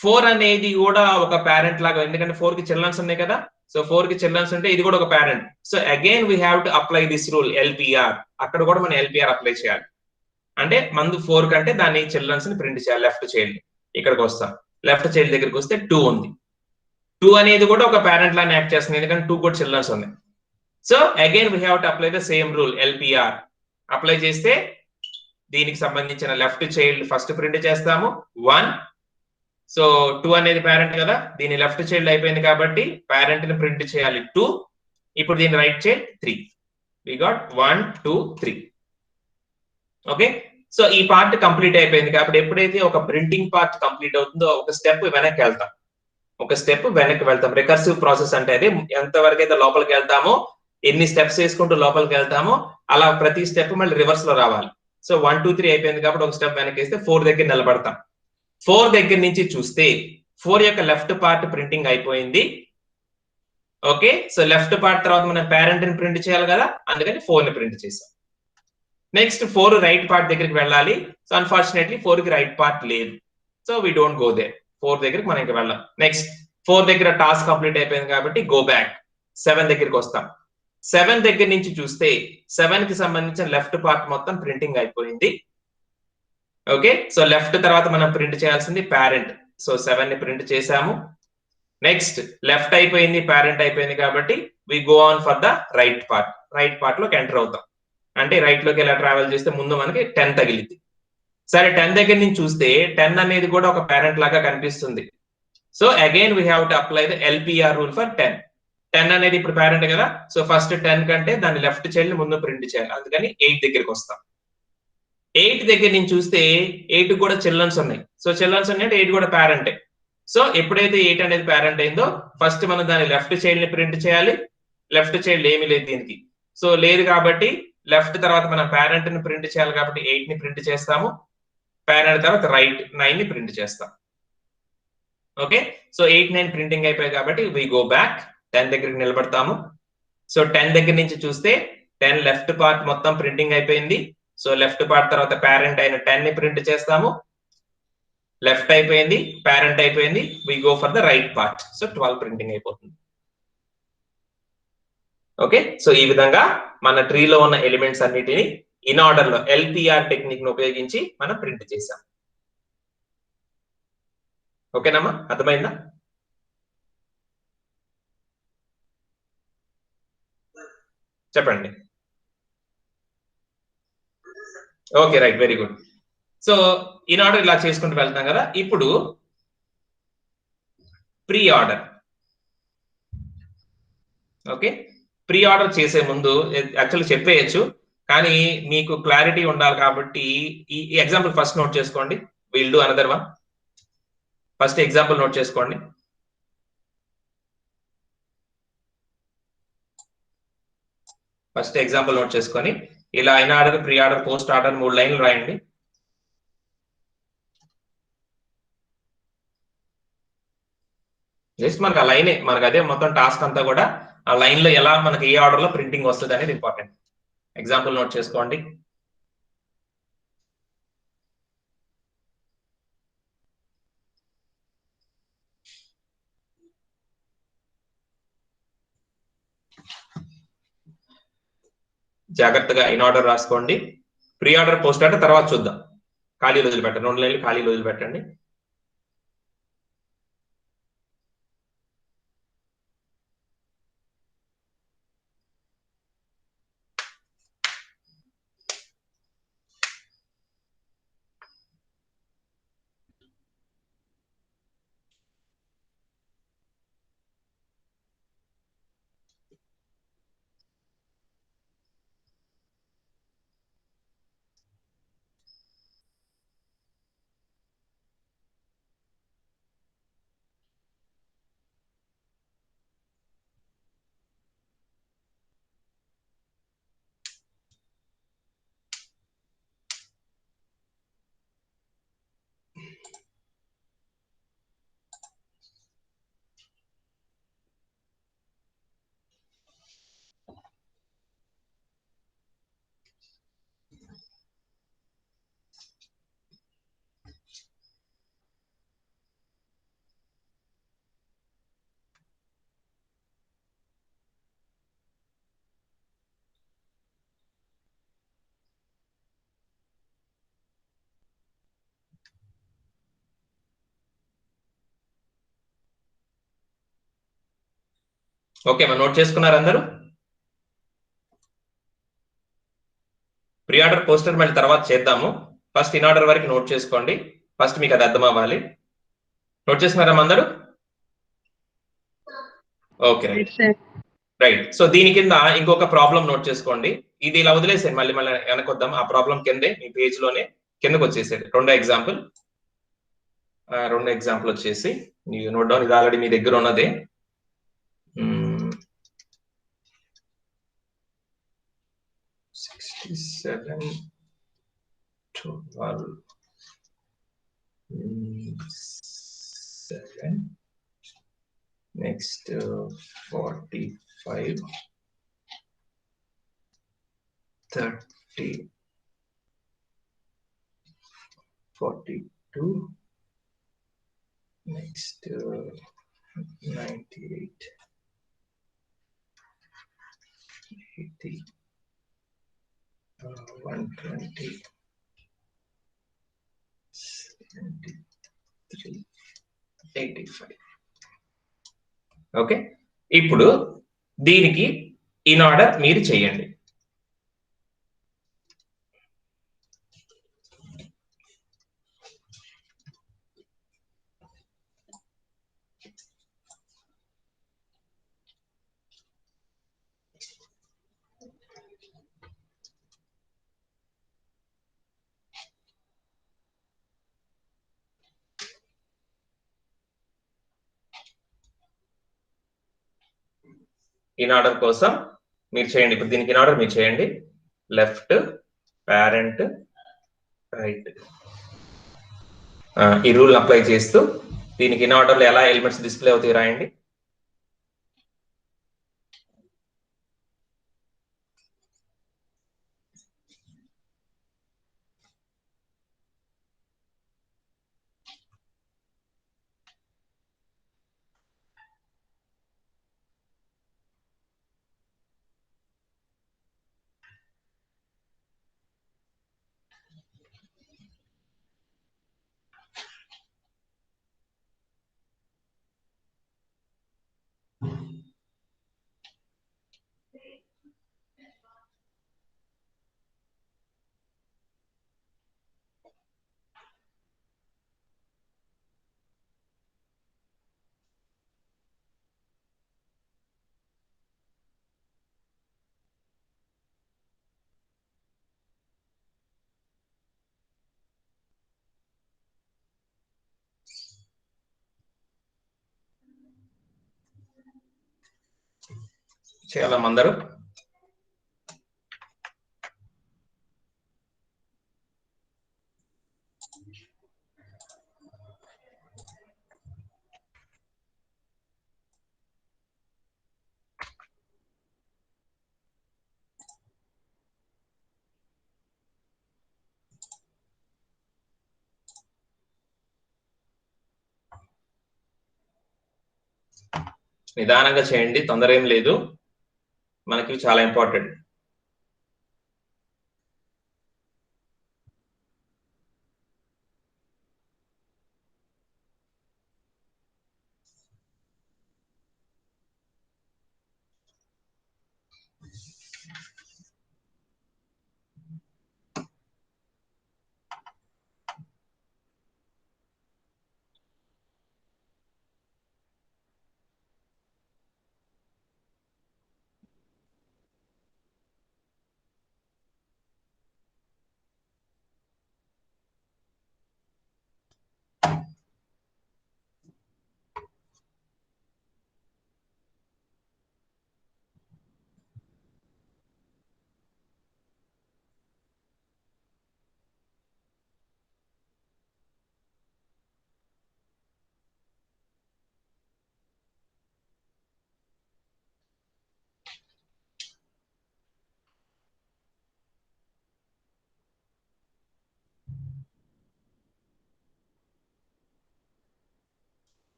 4 అనేది కూడా ఒక పేరెంట్ లాగా, ఎందుకంటే 4 కి చిల్డ్రన్స్ ఉన్నాయి కదా. సో 4 కి చిల్డ్రన్స్ ఉంటే ఇది కూడా ఒక parent. So again we have to apply this rule LPR. అక్కడ కూడా మనం LPR అప్లై చేయాలి. అంటే మందు 4 కంటే దాని చిల్డ్రన్స్ ని ప్రింట్ చేయాలి లెఫ్ట్ చైల్డ్. ఇక్కడికి వస్తాం, లెఫ్ట్ చైల్డ్ దగ్గరికి వస్తే 2 ఉంది. 2 అనేది కూడా ఒక పేరెంట్ లాగా యాక్ట్ చేస్తుంది, ఎందుకంటే 2 కూడా చిల్డ్రన్స్ ఉన్నాయి. So again we have to apply the same rule LPR. Apply చేస్తే దీనికి సంబంధించిన లెఫ్ట్ చైల్డ్ ఫస్ట్ ప్రింట్ చేస్తాము 1. సో 2 అనేది పేరెంట్ కదా, దీని లెఫ్ట్ చైల్డ్ అయిపోయింది కాబట్టి పేరెంట్ ని ప్రింట్ చేయాలి 2. ఇప్పుడు దీని right child 3. We got 1 2 3. Okay, so ఈ పార్ట్ కంప్లీట్ అయిపోయింది కాబట్టి ఎప్పుడైతే ఒక ప్రింటింగ్ పార్ట్ కంప్లీట్ అవుతుందో ఒక స్టెప్ వెనక్కి వెళ్తాం, ఒక స్టెప్ వెనక్కి వెళ్తాం. రికర్సివ్ ప్రాసెస్ అంటే అది ఎంతవరకు అయితే లోపలికి వెళ్తామో, ఎన్ని స్టెప్స్ వేసుకుంటూ లోపలికి వెళ్తామో అలా ప్రతి స్టెప్ మళ్ళీ రివర్స్ లో రావాలి. సో 1 2 3 అయిపోయింది కాబట్టి ఒక స్టెప్ వెనక్కి వేస్తే 4 దగ్గర నిలబడతాం. 4 దగ్గర నుంచి చూస్తే 4 యొక్క లెఫ్ట్ పార్ట్ ప్రింటింగ్ అయిపోయింది. ఓకే, సో లెఫ్ట్ పార్ట్ తర్వాత మనం పేరెంట్ ని ప్రింట్ చేయాలి కదా, అందుకని 4 ని ప్రింట్ చేసాం. నెక్స్ట్ 4 రైట్ పార్ట్ దగ్గరికి వెళ్ళాలి. సో అన్ఫార్చునేట్లీ 4 కి రైట్ పార్ట్ లేదు, so we don't go there. 4 దగ్గరికి మనం ఇంకా వెళ్ళాం. నెక్స్ట్ 4 దగ్గర టాస్క్ కంప్లీట్ అయిపోయింది కాబట్టి గో బ్యాక్. 7 దగ్గరికి వస్తాం. 7 దగ్గర నుంచి చూస్తే 7 కి సంబంధించిన లెఫ్ట్ పార్ట్ మొత్తం ప్రింటింగ్ అయిపోయింది. ఓకే, సో లెఫ్ట్ తర్వాత మనం ప్రింట్ చేయాల్సింది పేరెంట్. సో 7 ని ప్రింట్ చేసాము. నెక్స్ట్ లెఫ్ట్ అయిపోయింది, పేరెంట్ అయిపోయింది కాబట్టి we go on for the right part. Right part లోకి ఎంటర్ అవుతాం. అంటే రైట్ లోకి ఎలా ట్రావెల్ చేస్తే ముందు మనకి 10 తగిలింది. సరే 10 దగ్గర నుంచి చూస్తే 10 అనేది కూడా ఒక పేరెంట్ లాగా కనిపిస్తుంది. So again we have to apply the LPR rule for 10. 10 అనేది ఇప్పుడు పేరెంట్ కదా, సో ఫస్ట్ 10 కంటే దాని లెఫ్ట్ చైల్డ్ ముందు ప్రింట్ చేయాలి, అందుకని 8 దగ్గరికి వస్తాం. 8 దగ్గర నుంచి చూస్తే 8 కూడా చిల్డ్రన్స్ ఉన్నాయి. సో చిల్డ్రన్స్ ఉన్నాయి అంటే 8 కూడా పేరెంటే. సో ఎప్పుడైతే 8 అనేది పేరెంట్ అయిందో ఫస్ట్ మనం దాని లెఫ్ట్ చైల్డ్ ని ప్రింట్ చేయాలి. లెఫ్ట్ చైల్డ్ ఏమీ లేదు దీనికి, సో లేదు కాబట్టి లెఫ్ట్ తర్వాత మనం పేరెంట్ ని ప్రింట్ చేయాలి కాబట్టి 8 ని ప్రింట్ చేస్తాము. పేరెంట్ తర్వాత రైట్ 9 ని ప్రింట్ చేస్తాం. ఓకే, సో 8 9 ప్రింటింగ్ అయిపోయాయి కాబట్టి వి గో బ్యాక్. 10 దగ్గరికి నిలబడతాము. సో 10 దగ్గర నుంచి చూస్తే 10 లెఫ్ట్ పార్ట్ మొత్తం ప్రింటింగ్ అయిపోయింది. సో లెఫ్ట్ పార్ట్ తర్వాత పేరెంట్ అయిన 10 ని ప్రింట్ చేస్తాము. లెఫ్ట్ అయిపోయింది, పేరెంట్ అయిపోయింది, we go for the right part. So 12 printing అయిపోతుంది. ఓకే, సో ఈ విధంగా మన ట్రీలో ఉన్న ఎలిమెంట్స్ అన్నిటిని ఇన్ ఆర్డర్ లో LPR టెక్నిక్ ను ఉపయోగించి మనం ప్రింట్ చేసాం. ఓకేనమ్మా, అర్థమైందా? చెప్పండి. Okay, right, very good. So in order ఇలా చేసుకుంటూ వెళ్తాం కదా. ఇప్పుడు pre order. Okay, pre order చేసే ముందు యాక్చువల్లీ చెప్పేయచ్చు, కానీ మీకు క్లారిటీ ఉండాలి కాబట్టి ఈ ఎగ్జాంపుల్ ఫస్ట్ నోట్ చేసుకోండి. Will do another one. First example note చేసుకోండి. ఫస్ట్ ఎగ్జాంపుల్ నోట్ చేసుకొని ఇలా in order, pre order, post order 3 లైన్లు రాయండి. జస్ట్ మనకు ఆ లైనే, మనకు అదే మొత్తం టాస్క్ అంతా కూడా ఆ లైన్ లో ఎలా మనకి ఏ ఆర్డర్ లో ప్రింటింగ్ వస్తుంది అనేది ఇంపార్టెంట్. ఎగ్జాంపుల్ నోట్ చేసుకోండి. జాగ్రత్తగా ఇన్ ఆర్డర్ రాసుకోండి. ప్రీ ఆర్డర్ పోస్ట్ ఆర్డర్ తర్వాత చూద్దాం. ఖాళీ రోజులు పెట్టండి, 2 లైన్లు ఖాళీ రోజులు పెట్టండి. ఓకే, మనం నోట్ చేసుకున్నారు అందరూ? ప్రీ ఆర్డర్ పోస్టర్ మళ్ళీ తర్వాత చేద్దాము. ఫస్ట్ ఇన్ ఆర్డర్ వరకు నోట్ చేసుకోండి. ఫస్ట్ మీకు అది అర్థం అవ్వాలి. నోట్ చేసుకున్నారా అందరూ? Okay, right. సో దీని కింద ఇంకొక ప్రాబ్లం నోట్ చేసుకోండి. ఇది ఇలా వదిలేసేయండి, మళ్ళీ వెనకొద్దాం. ఆ ప్రాబ్లం కిందే మీ పేజ్ లోనే కిందకు వచ్చేసేది. రెండో ఎగ్జాంపుల్ వచ్చేసి నోట్ డౌన్, ఇది ఆల్రెడీ మీ దగ్గర ఉన్నదే. 67 12 7 next 45 30 42 next 98 80 120 73 85. ఓకే, ఇప్పుడు దీనికి ఇన్ ఆర్డర్ మీరు చేయండి. ఇన్ ఆర్డర్ కోసం మీరు చేయండి. ఇప్పుడు దీనికి ఇన్ ఆర్డర్ మీరు చేయండి. Left, parent, right. ఈ రూల్ అప్లై చేస్తూ దీనికి ఇన్ ఆర్డర్ లో ఎలా ఎలిమెంట్స్ డిస్ప్లే అవుతాయి రాయండి. చేయాలా అందరూ? నిదానంగా చేయండి, తొందర ఏం లేదు. మనకి చాలా important.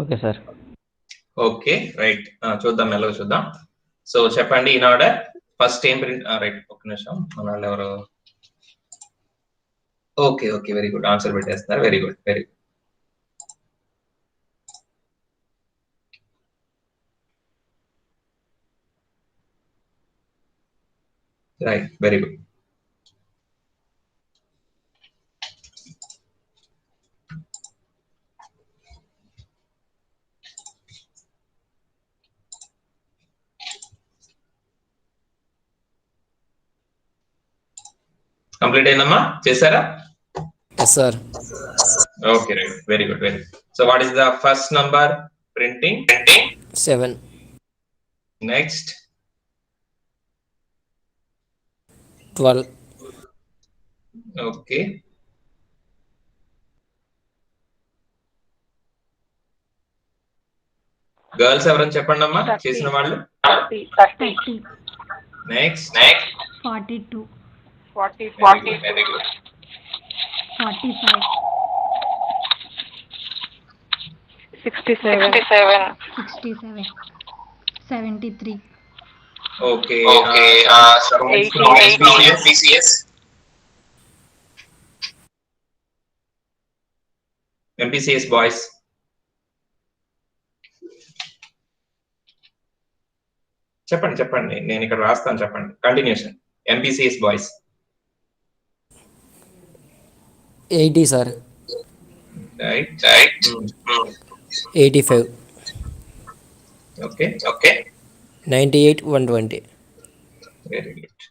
Okay sir. Okay right, చూద్దాం మెల్లగా చూద్దాం. సో చెప్పండి ఇన్ ఆర్డర్. ఫస్ట్ ఏం ప్రింట్, రైట్ ఒక్క నిమిషం, మన వాళ్ళు ఎవరు? Okay okay, very good, answer పెట్టేస్తున్నారు. Very good, very good. Right, very good. Complete అయిందమ్మా, చేశారా? Yes sir. Okay right, very good, very good. So what is the first number printing? 7. Next 12. Okay, girls ఎవరని చెప్పండి అమ్మా, చేసిన వాళ్ళు. 30. Next 42. 40. Very good. 45. 67. 67. 73. Okay, Okay, 80. MPCS. MPCS boys. చెప్పండి చెప్పండి, నేను ఇక్కడ రాస్తాను, చెప్పండి. Continuation. MPCS boys. 80 sir. Right. 85. Okay 98, 120. Very good.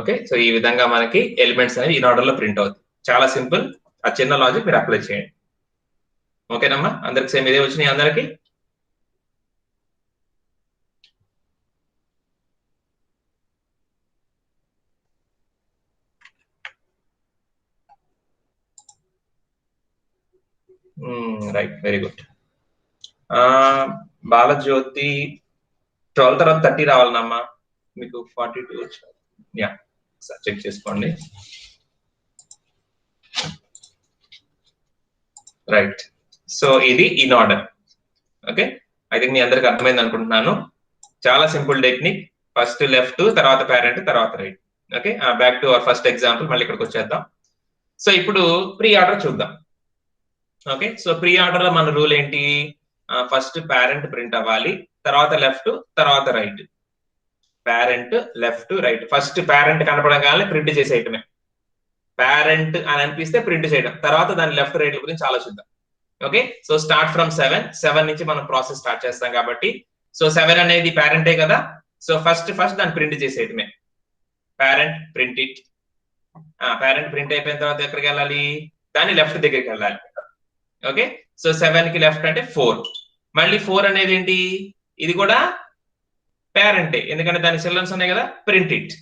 Okay, so ఈ విధంగా మనకి ఎలిమెంట్స్ అనేవి ఇన్ ఆర్డర్ లో ప్రింట్ అవుతాయి. చాలా సింపుల్. ఆ చిన్న లాజిక్ మీరు అప్లై చేయండి. ఓకేనమ్మా, అందరికి సేమ్ ఇదే వచ్చినాయి అందరికి? Right, very good. బాలజ్యోతి 12 తర్వాత 30 రావాలన్నమ్మా, మీకు 42 వచ్చాయి. యా, చెక్ చేసుకోండి. రైట్, సో ఇది in order. Okay, I think మీ అందరికి అర్థమైంది అనుకుంటున్నాను. చాలా సింపుల్ టెక్నిక్. ఫస్ట్ లెఫ్ట్, తర్వాత పేరెంట్, తర్వాత right. Okay, back to our first example, మళ్ళీ ఇక్కడికి వచ్చేద్దాం. సో ఇప్పుడు ప్రీ ఆర్డర్ చూద్దాం. ఓకే, సో ప్రీ ఆర్డర్ లో మన రూల్ ఏంటి? ఫస్ట్ పేరెంట్ ప్రింట్ అవ్వాలి, తర్వాత లెఫ్ట్, తర్వాత right. Parent, left, right. First parent కనపడగానే ప్రింట్ చేసేయటమే. పేరెంట్ అని అనిపిస్తే ప్రింట్ చేయడం, తర్వాత దాని లెఫ్ట్ రైట్ గురించి ఆలోచిద్దాం. ఓకే, సో స్టార్ట్ ఫ్రమ్ 7 నుంచి మనం ప్రాసెస్ స్టార్ట్ చేస్తాం కాబట్టి, సో 7 అనేది పేరెంటే కదా. సో ఫస్ట్ దాన్ని ప్రింట్ చేసేయటమే. Parent print it. Parent print అయిపోయిన తర్వాత ఎక్కడికి వెళ్ళాలి? దాని లెఫ్ట్ దగ్గరికి వెళ్ళాలి. ఓకే, సో 7 కి లెఫ్ట్ అంటే 4. మళ్ళీ 4 అనేది ఏంటి? ఇది కూడా పేరెంటే, ఎందుకంటే దాని చిల్డ్రన్స్ ఉన్నాయి కదా. Print it.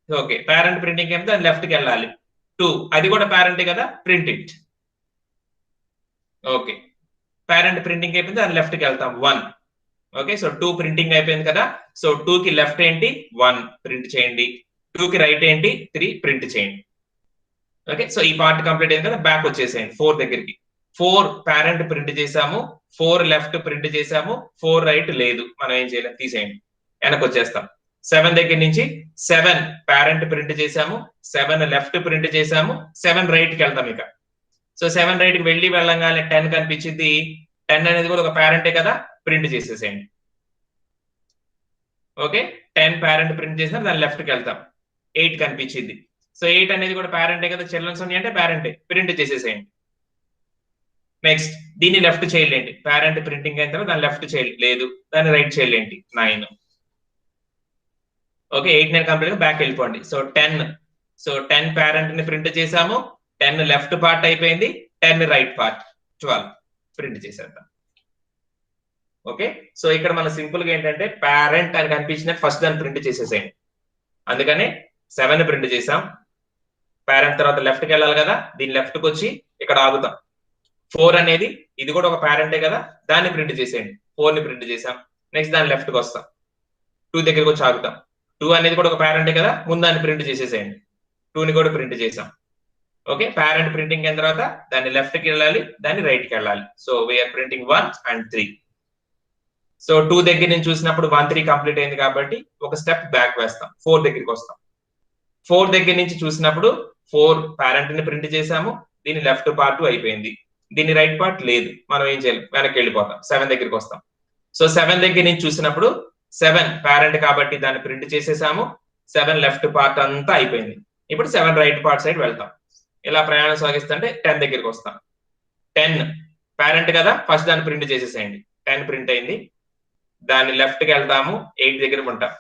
Okay, parent printing ఏమిటి? దాని లెఫ్ట్ కి వెళ్ళాలి. 2, అది కూడా పేరెంటే కదా. Print it. Okay, parent printing అయిపోయింది, దాని లెఫ్ట్ కి వెళ్తాం 1. ఓకే, సో 2 ప్రింటింగ్ అయిపోయింది కదా, సో 2 కి లెఫ్ట్ ఏంటి 1 ప్రింట్ చేయండి, 2 కి రైట్ ఏంటి 3 ప్రింట్ చేయండి. ఓకే, సో ఈ పార్ట్ కంప్లీట్ అయింది కదా, బ్యాక్ వచ్చేసేయండి 4 దగ్గరికి. 4 పేరెంట్ ప్రింట్ చేసాము, 4 లెఫ్ట్ ప్రింట్ చేసాము, 4 రైట్ లేదు, మనం ఏం చేయలేము, తీసేయండి, వెనక్కి వచ్చేస్తాం. 7 దగ్గర నుంచి 7 పేరెంట్ ప్రింట్ చేసాము, 7 లెఫ్ట్ ప్రింట్ చేసాము, 7 రైట్ కి వెళ్తాం ఇక. సో 7 రైట్ కి వెళ్ళంగానే 10 కనిపించింది, 10 అనేది కూడా ఒక పేరెంటే కదా, ప్రింట్ చేసేసేయండి. ఓకే, 10 పేరెంట్ ప్రింట్ చేసినా దాని లెఫ్ట్ కి వెళ్తాం, 8 కనిపించింది, సో 8 అనేది కూడా పేరెంటే కదా, చిల్డ్రన్స్ ఉన్నాయి అంటే పేరెంటే, ప్రింట్ చేసేసేయండి. నెక్స్ట్ దీన్ని లెఫ్ట్ చైల్డ్ ఏంటి, పేరెంట్ ప్రింటింగ్ అయిన తర్వాత దాని లెఫ్ట్ చైల్డ్ లేదు, దాని రైట్ చైల్డ్ ఏంటి 9. ఓకే, 8 9 కంప్లీట్ గా బ్యాక్ వెళ్ళిపోండి. సో 10, సో 10 పేరెంట్ ని ప్రింట్ చేసాము, 10 లెఫ్ట్ పార్ట్ అయిపోయింది, 10 రైట్ పార్ట్ 12 ప్రింట్ చేసేద్దాం. ఓకే, సో ఇక్కడ మన సింపుల్ గా ఏంటంటే పేరెంట్ అని కనిపించిన ఫస్ట్ దాన్ని ప్రింట్ చేసేసేయండి. అందుకనే 7 ప్రింట్ చేసాం, పేరెంట్ తర్వాత లెఫ్ట్ కి వెళ్ళాలి కదా, దీని లెఫ్ట్ కి వచ్చి ఇక్కడ ఆగుతాం. 4 అనేది ఇది కూడా ఒక పేరెంటే కదా, దాన్ని ప్రింట్ చేసేయండి, 4 ని ప్రింట్ చేసాం. నెక్స్ట్ దాని లెఫ్ట్ కి వస్తాం, 2 దగ్గరికి వచ్చి ఆగుతాం. 2 అనేది కూడా ఒక పేరెంటే కదా, ముందు దాన్ని ప్రింట్ చేసేసేయండి, 2 ని కూడా ప్రింట్ చేసాం. ఓకే, పేరెంట్ ప్రింటింగ్ అయిన తర్వాత దాన్ని లెఫ్ట్ కి వెళ్ళాలి, దాన్ని రైట్ కి వెళ్ళాలి. So we're printing 1 and 3. So 2 దగ్గర నుంచి చూసినప్పుడు 1 3 కంప్లీట్ అయింది కాబట్టి ఒక స్టెప్ బ్యాక్ వేస్తాం, 4 దగ్గరికి వస్తాం. 4 దగ్గర నుంచి చూసినప్పుడు 4 పేరెంట్ ని ప్రింట్ చేసాము, దీని లెఫ్ట్ పార్ట్ అయిపోయింది, దీని రైట్ పార్ట్ లేదు, మనం ఏం చేయాలి, వెనక్కి వెళ్ళిపోతాం, 7 దగ్గరికి వస్తాం. సో 7 దగ్గర నుంచి చూసినప్పుడు 7 పేరెంట్ కాబట్టి దాన్ని ప్రింట్ చేసేసాము, 7 లెఫ్ట్ పార్ట్ అంతా అయిపోయింది. ఇప్పుడు 7 రైట్ పార్ట్ సైడ్ వెళ్తాం, ఇలా ప్రయాణం సాగిస్తుంటే 10 దగ్గరికి వస్తాం. 10 పేరెంట్ కదా, ఫస్ట్ దాన్ని ప్రింట్ చేసేసేయండి, 10 ప్రింట్ అయింది, దాన్ని లెఫ్ట్ కి వెళ్తాము, 8 దగ్గర ఉంటాం.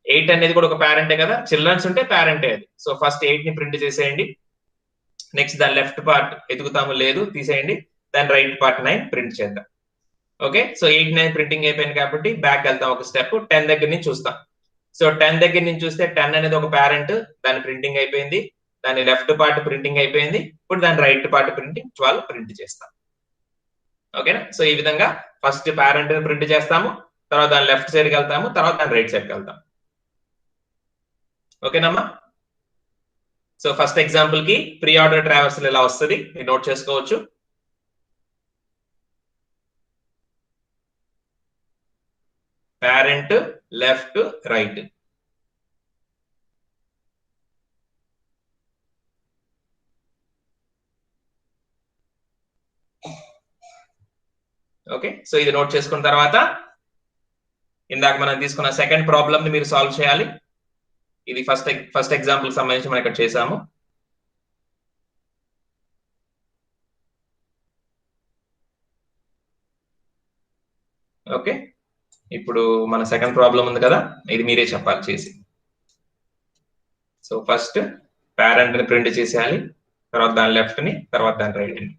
8 అనేది కూడా ఒక పేరెంటే కదా, చిల్డ్రన్స్ ఉంటే పేరెంటే అది, సో ఫస్ట్ 8 ని ప్రింట్ చేసేయండి. నెక్స్ట్ దాని లెఫ్ట్ పార్ట్ ఎదుగుతాము, లేదు, తీసేయండి, దాని రైట్ పార్ట్ 9 ప్రింట్ చేద్దాం. ఓకే, సో 8 9 ప్రింటింగ్ అయిపోయింది కాబట్టి బ్యాక్ వెళ్తాం ఒక స్టెప్, 10 దగ్గర నుంచి చూస్తాం. సో 10 దగ్గర నుంచి చూస్తే 10 అనేది ఒక పేరెంట్, దాని ప్రింటింగ్ అయిపోయింది, దాని లెఫ్ట్ పార్ట్ ప్రింటింగ్ అయిపోయింది, ఇప్పుడు దాని రైట్ పార్ట్ ప్రింటింగ్ 12 ప్రింట్ చేస్తాం. ఓకేనా, సో ఈ విధంగా ఫస్ట్ పేరెంట్ ప్రింట్ చేస్తాము, తర్వాత దాని లెఫ్ట్ సైడ్ కి వెళ్తాము, తర్వాత దాని రైట్ సైడ్ కి వెళ్తాం. ఓకేనమ్మా, సో ఫస్ట్ ఎగ్జాంపుల్ కి ప్రీ ఆర్డర్ ట్రావర్సల్ ఇలా వస్తుంది, మీరు నోట్ చేసుకోవచ్చు. Parent left right, okay, so ఇది నోట్ చేసుకున్న తర్వాత ఇందాక మనం తీసుకున్న సెకండ్ ప్రాబ్లమ్ ని మీరు సాల్వ్ చేయాలి. ఇది ఫస్ట్ ఎగ్జాంపుల్ సంబంధించి మనం ఇక్కడ చేసాము. ఓకే, ఇప్పుడు మన సెకండ్ ప్రాబ్లం ఉంది కదా, ఇది మీరే చెప్పాలి చేసి. సో ఫస్ట్ పేరెంట్ ని ప్రింట్ చేసేయాలి, తర్వాత దాని లెఫ్ట్ ని, తర్వాత దాని రైట్ ని.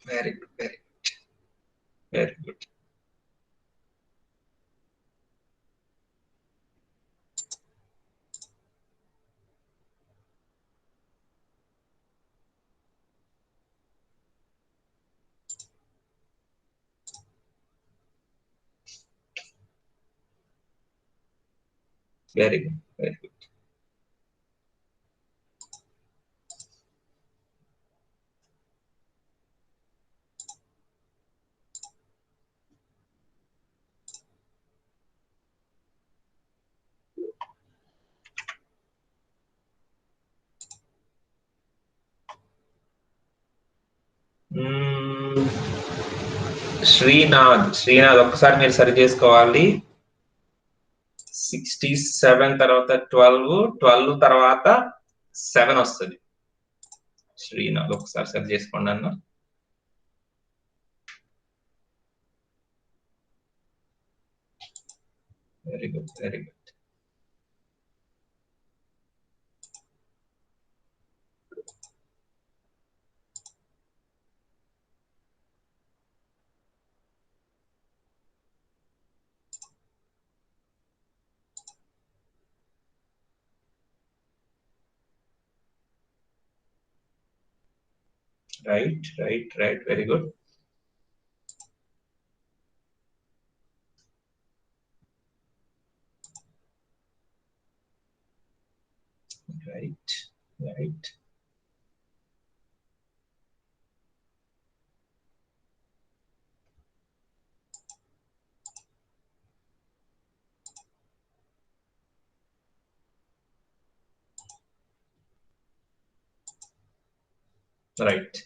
Very good, very good, very good. Very good, very good. Srinath ఒక్కసారి మీరు సరి చేసుకోవాలి. 67 తర్వాత 12 తర్వాత 7 వస్తుంది. శ్రీనాథ్ ఒకసారి సరి చేసుకోండి అన్న. Very good, very good. Right. Very good. Right. Right.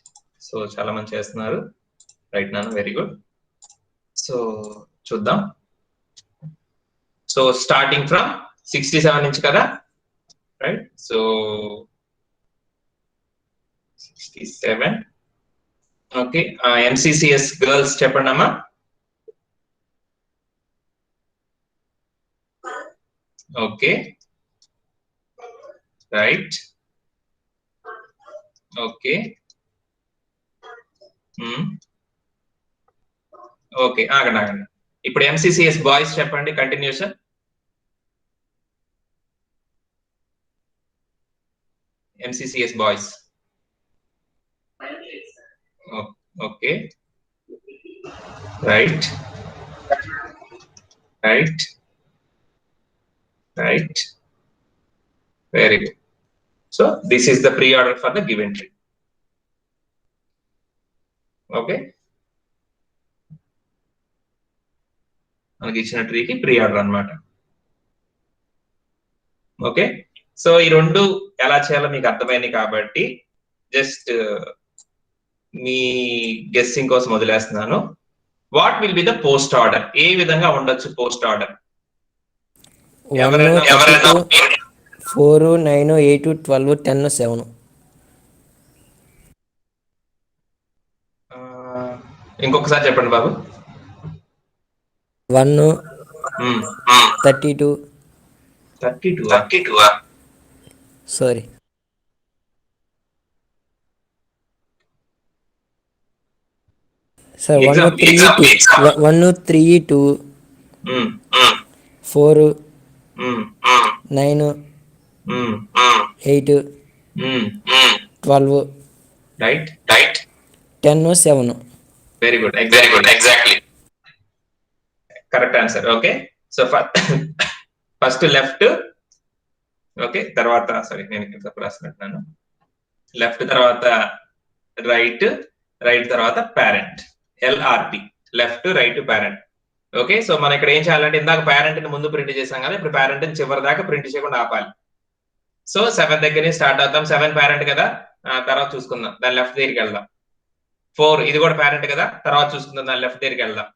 So చాలా మంది చేస్తున్నారు. రైట్ నాన్న, వెరీ గుడ్. సో చూద్దాం. సో స్టార్టింగ్ ఫ్రమ్ 67 నుంచి కదా, right. So 67. Okay, MCCS girls చెప్పండి అమ్మా. Okay, right. ఓకే, ఓకే, ఆగండి. ఇప్పుడు ఎంసీసీఎస్ బాయ్స్ చెప్పండి, continuation. MCCS boys. Okay, right. Very good. So this is the pre-order for the given tree. Okay. మనకి ఇచ్చిన ట్రీకి pre order అన్నమాట. ఓకే, సో ఈ రెండు ఎలా చేయాలో మీకు అర్థమైంది కాబట్టి జస్ట్ మీ గెస్సింగ్ కోసం వదిలేస్తున్నాను. What will be the post order? ఏ విధంగా ఉండొచ్చు పోస్ట్ ఆర్డర్? 1, 4, 9, 8, 12, 10, 7. ఇంకొకసారి చెప్పండి బాబు. 1, 32. 32. Sorry. Sir, 1, 3, 2. 4, 9, 8, 12. Right. 10, 7. Very good. Exactly. Correct answer. Okay. So first left. Okay. తర్వాత సారీ నేను ఇక్కడ రాసినట్టున్నాను. లెఫ్ట్ తర్వాత రైట్ తర్వాత parent. LRP, left right parent. Okay, so మనం ఇక్కడ ఏం చేయాలంటే ఇందాక పేరెంట్ ని ముందు ప్రింట్ చేసాం కదా, ఇప్పుడు పేరెంట్ ని చివరి దాకా ప్రింట్ చేయకుండా ఆపాలి. సో 7 దగ్గర నుంచి స్టార్ట్ అవుతాం. 7 పేరెంట్ కదా, తర్వాత చూసుకుందాం, దాని లెఫ్ట్ దగ్గరికి వెళ్దాం. 4 ఇది కూడా పేరెంట్ కదా, తర్వాత చూసుకుందాం, దాని లెఫ్ట్ దగ్గరికి వెళ్దాం.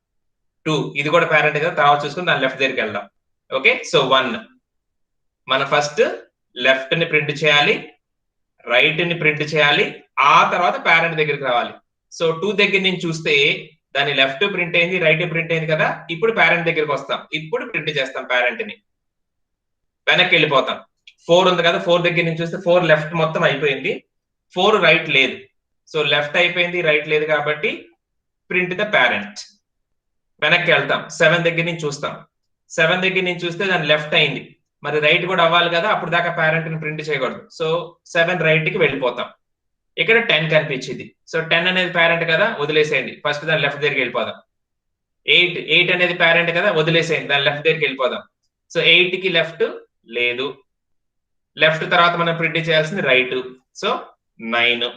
2 ఇది కూడా పేరెంట్ కదా, తర్వాత చూసుకుని దాని లెఫ్ట్ దగ్గరికి వెళ్దాం. ఓకే, సో 1 మన ఫస్ట్ లెఫ్ట్ ని ప్రింట్ చేయాలి, రైట్ ని ప్రింట్ చేయాలి, ఆ తర్వాత పేరెంట్ దగ్గరికి రావాలి. సో 2 దగ్గర నుంచి చూస్తే దాని లెఫ్ట్ ప్రింట్ అయింది, రైట్ ప్రింట్ అయింది కదా, ఇప్పుడు పేరెంట్ దగ్గరికి వస్తాం. ఇప్పుడు ప్రింట్ చేస్తాం పేరెంట్ ని, వెనక్కి వెళ్ళిపోతాం. 4 ఉంది కదా, 4 దగ్గర నుంచి చూస్తే 4 లెఫ్ట్ మొత్తం అయిపోయింది, 4 రైట్ లేదు. సో లెఫ్ట్ అయిపోయింది, రైట్ లేదు కాబట్టి ప్రింట్ ద పేరెంట్. వెనక్కి వెళ్తాం, 7 దగ్గర నుంచి చూస్తాం. 7 దగ్గర నుంచి చూస్తే దాని లెఫ్ట్ అయింది, మరి రైట్ కూడా అవ్వాలి కదా, అప్పుడు దాకా పేరెంట్ ని ప్రింట్ చేయకూడదు. సో 7 రైట్ కి వెళ్ళిపోతాం. ఇక్కడ 10 కనిపించింది. సో 10 అనేది పేరెంట్ కదా, వదిలేసేయండి, ఫస్ట్ దాని లెఫ్ట్ దగ్గరికి వెళ్ళిపోదాం. 8 అనేది పేరెంట్ కదా, వదిలేసేయండి, దాని లెఫ్ట్ దగ్గరికి వెళ్ళిపోదాం. సో 8 కి లెఫ్ట్ లేదు, లెఫ్ట్ తర్వాత మనం ప్రింట్ చేయాల్సింది రైట్. సో 9.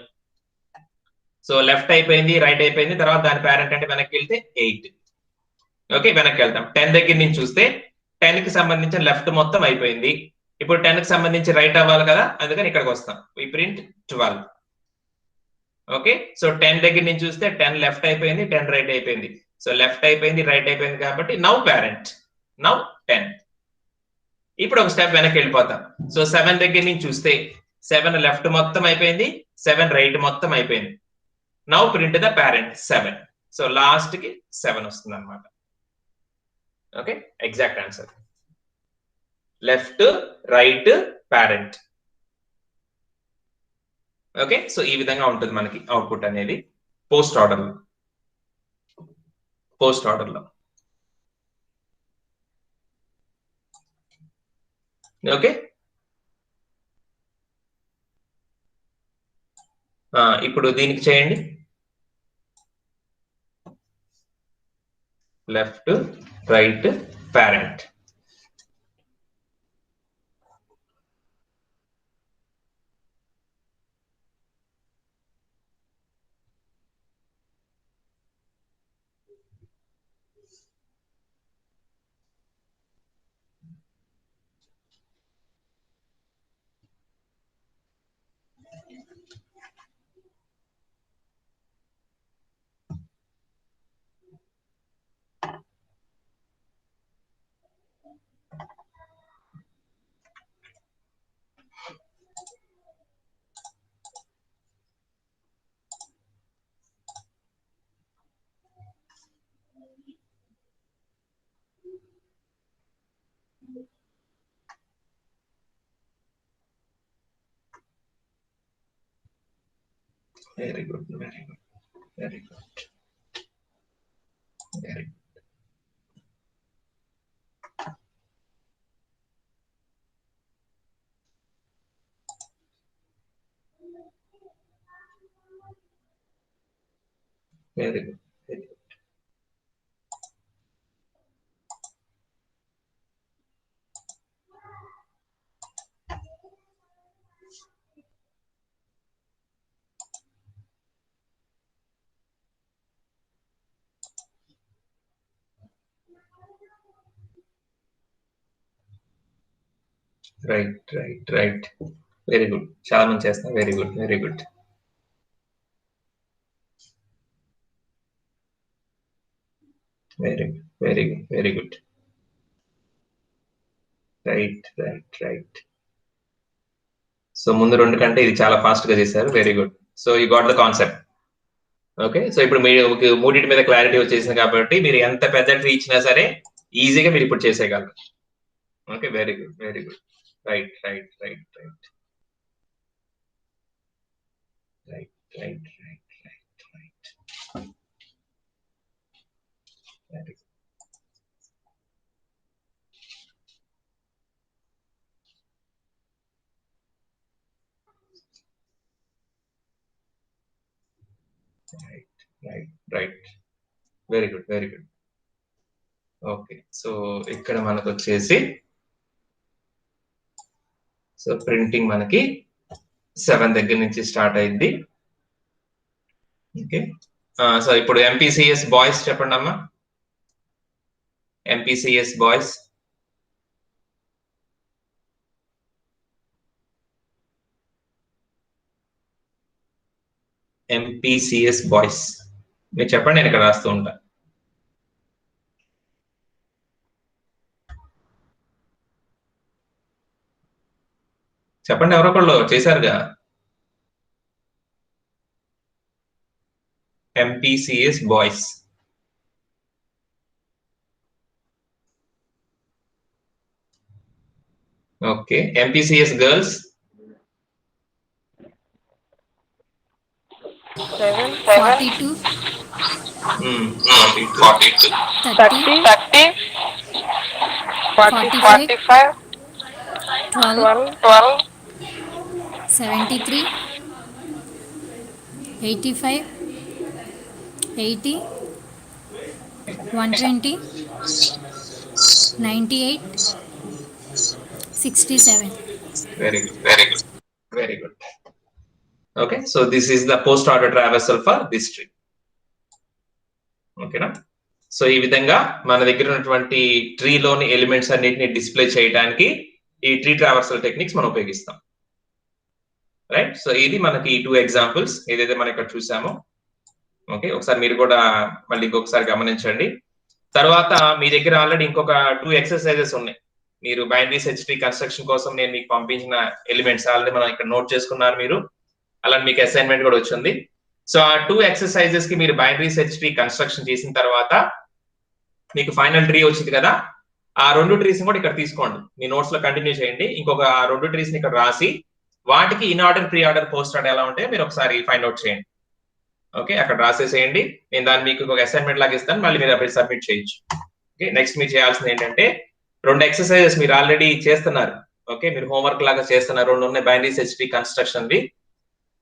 సో లెఫ్ట్ అయిపోయింది, రైట్ అయిపోయింది, తర్వాత దాని పేరెంట్ అంటే వెనక్కి వెళ్తే 8. ఓకే, వెనక్కి వెళ్తాం. 10 దగ్గర నుంచి చూస్తే 10 కి సంబంధించిన లెఫ్ట్ మొత్తం అయిపోయింది, ఇప్పుడు 10 కి సంబంధించి రైట్ అవ్వాలి కదా, అందుకని ఇక్కడికి వస్తాం. వి ప్రింట్ 12. ఓకే, సో 10 దగ్గర నుంచి చూస్తే 10 లెఫ్ట్ అయిపోయింది, 10 రైట్ అయిపోయింది. సో లెఫ్ట్ అయిపోయింది, రైట్ అయిపోయింది కాబట్టి నౌ పేరెంట్, నౌ 10. ఇప్పుడు ఒక స్టెప్ వెనక్కి వెళ్ళిపోతాం. సో 7 దగ్గర నుంచి చూస్తే 7 లెఫ్ట్ మొత్తం అయిపోయింది, 7 రైట్ మొత్తం అయిపోయింది. Now print the parent 7. So last కి 7 వస్తుంది అనమాట. Okay, exact answer left right parent. Okay, so ఈ విధంగా ఉంటుంది మనకి అవుట్పుట్ అనేది పోస్ట్ ఆర్డర్ లో. ఓకే, ఇప్పుడు దీనికి చేయండి. Left right parent. Very good, very good, very good, very good. Very good, very good. Right. Very good. చాలా మంది చేస్తున్నారు. Very good. Very good. Very good. Right. So ముందు రెండు కంటే ఇది చాలా ఫాస్ట్ గా చేశారు. Very good. So you got the concept. Okay, so ఇప్పుడు మీకు మూడింటి మీద క్లారిటీ వచ్చేసింది కాబట్టి మీరు ఎంత పెద్ద ట్రీ ఇచ్చినా సరే ఈజీగా మీరు ఇప్పుడు చేసేయగలరు. Okay, very good. Right. Right. Very good. Okay, so ఇక్కడ మనకు వచ్చేసి సో ప్రింటింగ్ మనకి 7 దగ్గర నుంచి స్టార్ట్ అయింది. ఓకే, సో ఇప్పుడు ఎంపీసీఎస్ బాయ్స్ చెప్పండి అమ్మా. MPCS boys. ఎంపీసీఎస్ బాయ్స్ మీరు చెప్పండి, నేను ఇక్కడ రాస్తూ ఉంటా. చెప్పండి, ఎవరొకళ్ళు చేశారుగా. MPCS boys. Okay, MPCS girls. 42 42 30 45 12 73 85 80 120 98 67. Very good. Okay, so this is the post order traversal for this tree. ఓకేనా? సో ఈ విధంగా మన దగ్గర ఉన్నటువంటి ట్రీలోని ఎలిమెంట్స్ అన్నిటిని డిస్ప్లే చేయడానికి ఈ ట్రీ ట్రావర్సల్ టెక్నిక్స్ మనం ఉపయోగిస్తాం. రైట్, సో ఇది మనకి 2 ఎగ్జాంపుల్స్ ఏదైతే మనం ఇక్కడ చూసామో. ఓకే, ఒకసారి మీరు కూడా మళ్ళీ ఇంకొకసారి గమనించండి. తర్వాత మీ దగ్గర ఆల్రెడీ ఇంకొక 2 ఎక్సర్సైజెస్ ఉన్నాయి. మీరు బైనరీ సెర్చ్ ట్రీ కన్స్ట్రక్షన్ కోసం నేను మీకు పంపించిన ఎలిమెంట్స్ ఆల్రెడీ మనం ఇక్కడ నోట్ చేసుకున్నారు మీరు. అలానే మీకు అసైన్మెంట్ కూడా వచ్చింది. సో ఆ 2 ఎక్సర్సైజెస్ కి మీరు బైనరీ సెర్చ్ ట్రీ కన్స్ట్రక్షన్ చేసిన తర్వాత మీకు ఫైనల్ ట్రీ వచ్చింది కదా, ఆ 2 ట్రీస్ కూడా ఇక్కడ తీసుకోండి, మీ నోట్స్ లో కంటిన్యూ చేయండి. ఇంకొక 2 ట్రీస్ ని ఇక్కడ రాసి వాటికి in order, pre order, post order ఎలా ఉంటే మీరు ఒకసారి ఫైండ్ అవుట్ చేయండి. ఓకే, అక్కడ రాసేసేయండి. నేను దాన్ని మీకు ఒక అసైన్మెంట్ లాగా ఇస్తాను, మళ్ళీ మీరు అప్పుడు సబ్మిట్ చేయొచ్చు. ఓకే, నెక్స్ట్ మీరు చేయాల్సింది ఏంటంటే 2 ఎక్సర్సైజెస్ మీరు ఆల్రెడీ చేస్తున్నారు. ఓకే, మీరు హోంవర్క్ లాగా చేస్తున్నారు. 2 ఉన్నాయి బైనరీ సెర్చ్ ట్రీ కన్స్ట్రక్షన్ వి.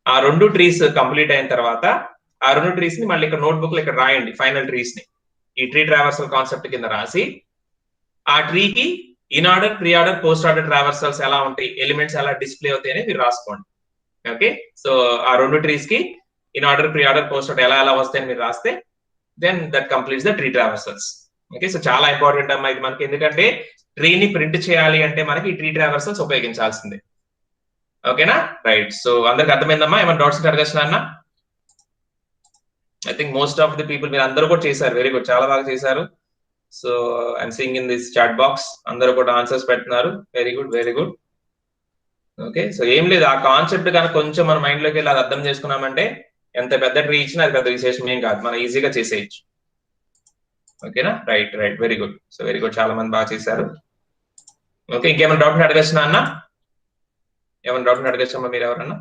ఆ 2 ట్రీస్ కంప్లీట్ అయిన తర్వాత ఆ 2 ట్రీస్ ని మళ్ళీ ఇక్కడ నోట్బుక్ లో ఇక్కడ రాయండి, ఫైనల్ ట్రీస్ ని ఈ ట్రీ ట్రావర్సల్ కాన్సెప్ట్ కింద రాసి ఆ ట్రీకి in order, pre order, post order traversals ఎలా ఉంటాయి, ఎలిమెంట్స్ ఎలా డిస్ప్లే అవుతాయని మీరు రాసుకోండి. ఓకే, సో ఆ 2 ట్రీస్ కి in order, pre order, post order ఎలా వస్తాయని మీరు రాస్తే then that completes the tree traversals. Okay, so చాలా ఇంపార్టెంట్ అమ్మా ఇది మనకి, ఎందుకంటే ట్రీని ప్రింట్ చేయాలి అంటే మనకి ఈ ట్రీ ట్రావర్సల్స్ ఉపయోగించాల్సిందే. ఓకేనా, రైట్. సో అందరికి అర్థమైందమ్మా? ఏమైనా డౌట్స్ అడగచ్చునా అన్న? I think most of the people మీరు అందరూ కూడా చేశారు, వెరీ గుడ్, చాలా బాగా చేశారు. So I'm seeing in this chat box అందరూ కూడా ఆన్సర్స్ పెడుతున్నారు, very good very good. Okay, so ఏం లేదు, ఆ కాన్సెప్ట్ కనుక కొంచెం మన మైండ్ లోకి వెళ్ళి అది అర్థం చేసుకున్నామంటే ఎంత పెద్ద ట్రీ ఇచ్చినా అది పెద్ద విశేషం ఏం కాదు, మనం ఈజీగా చేసేయచ్చు. ఓకేనా, right right, very good. So very good, చాలా మంది బాగా చేశారు. ఓకే, ఇంకేమైనా డౌట్ అడగచ్చునా అన్న? ఏమైనా డౌట్ అడగచ్చమ్మా మీరు ఎవరన్నా?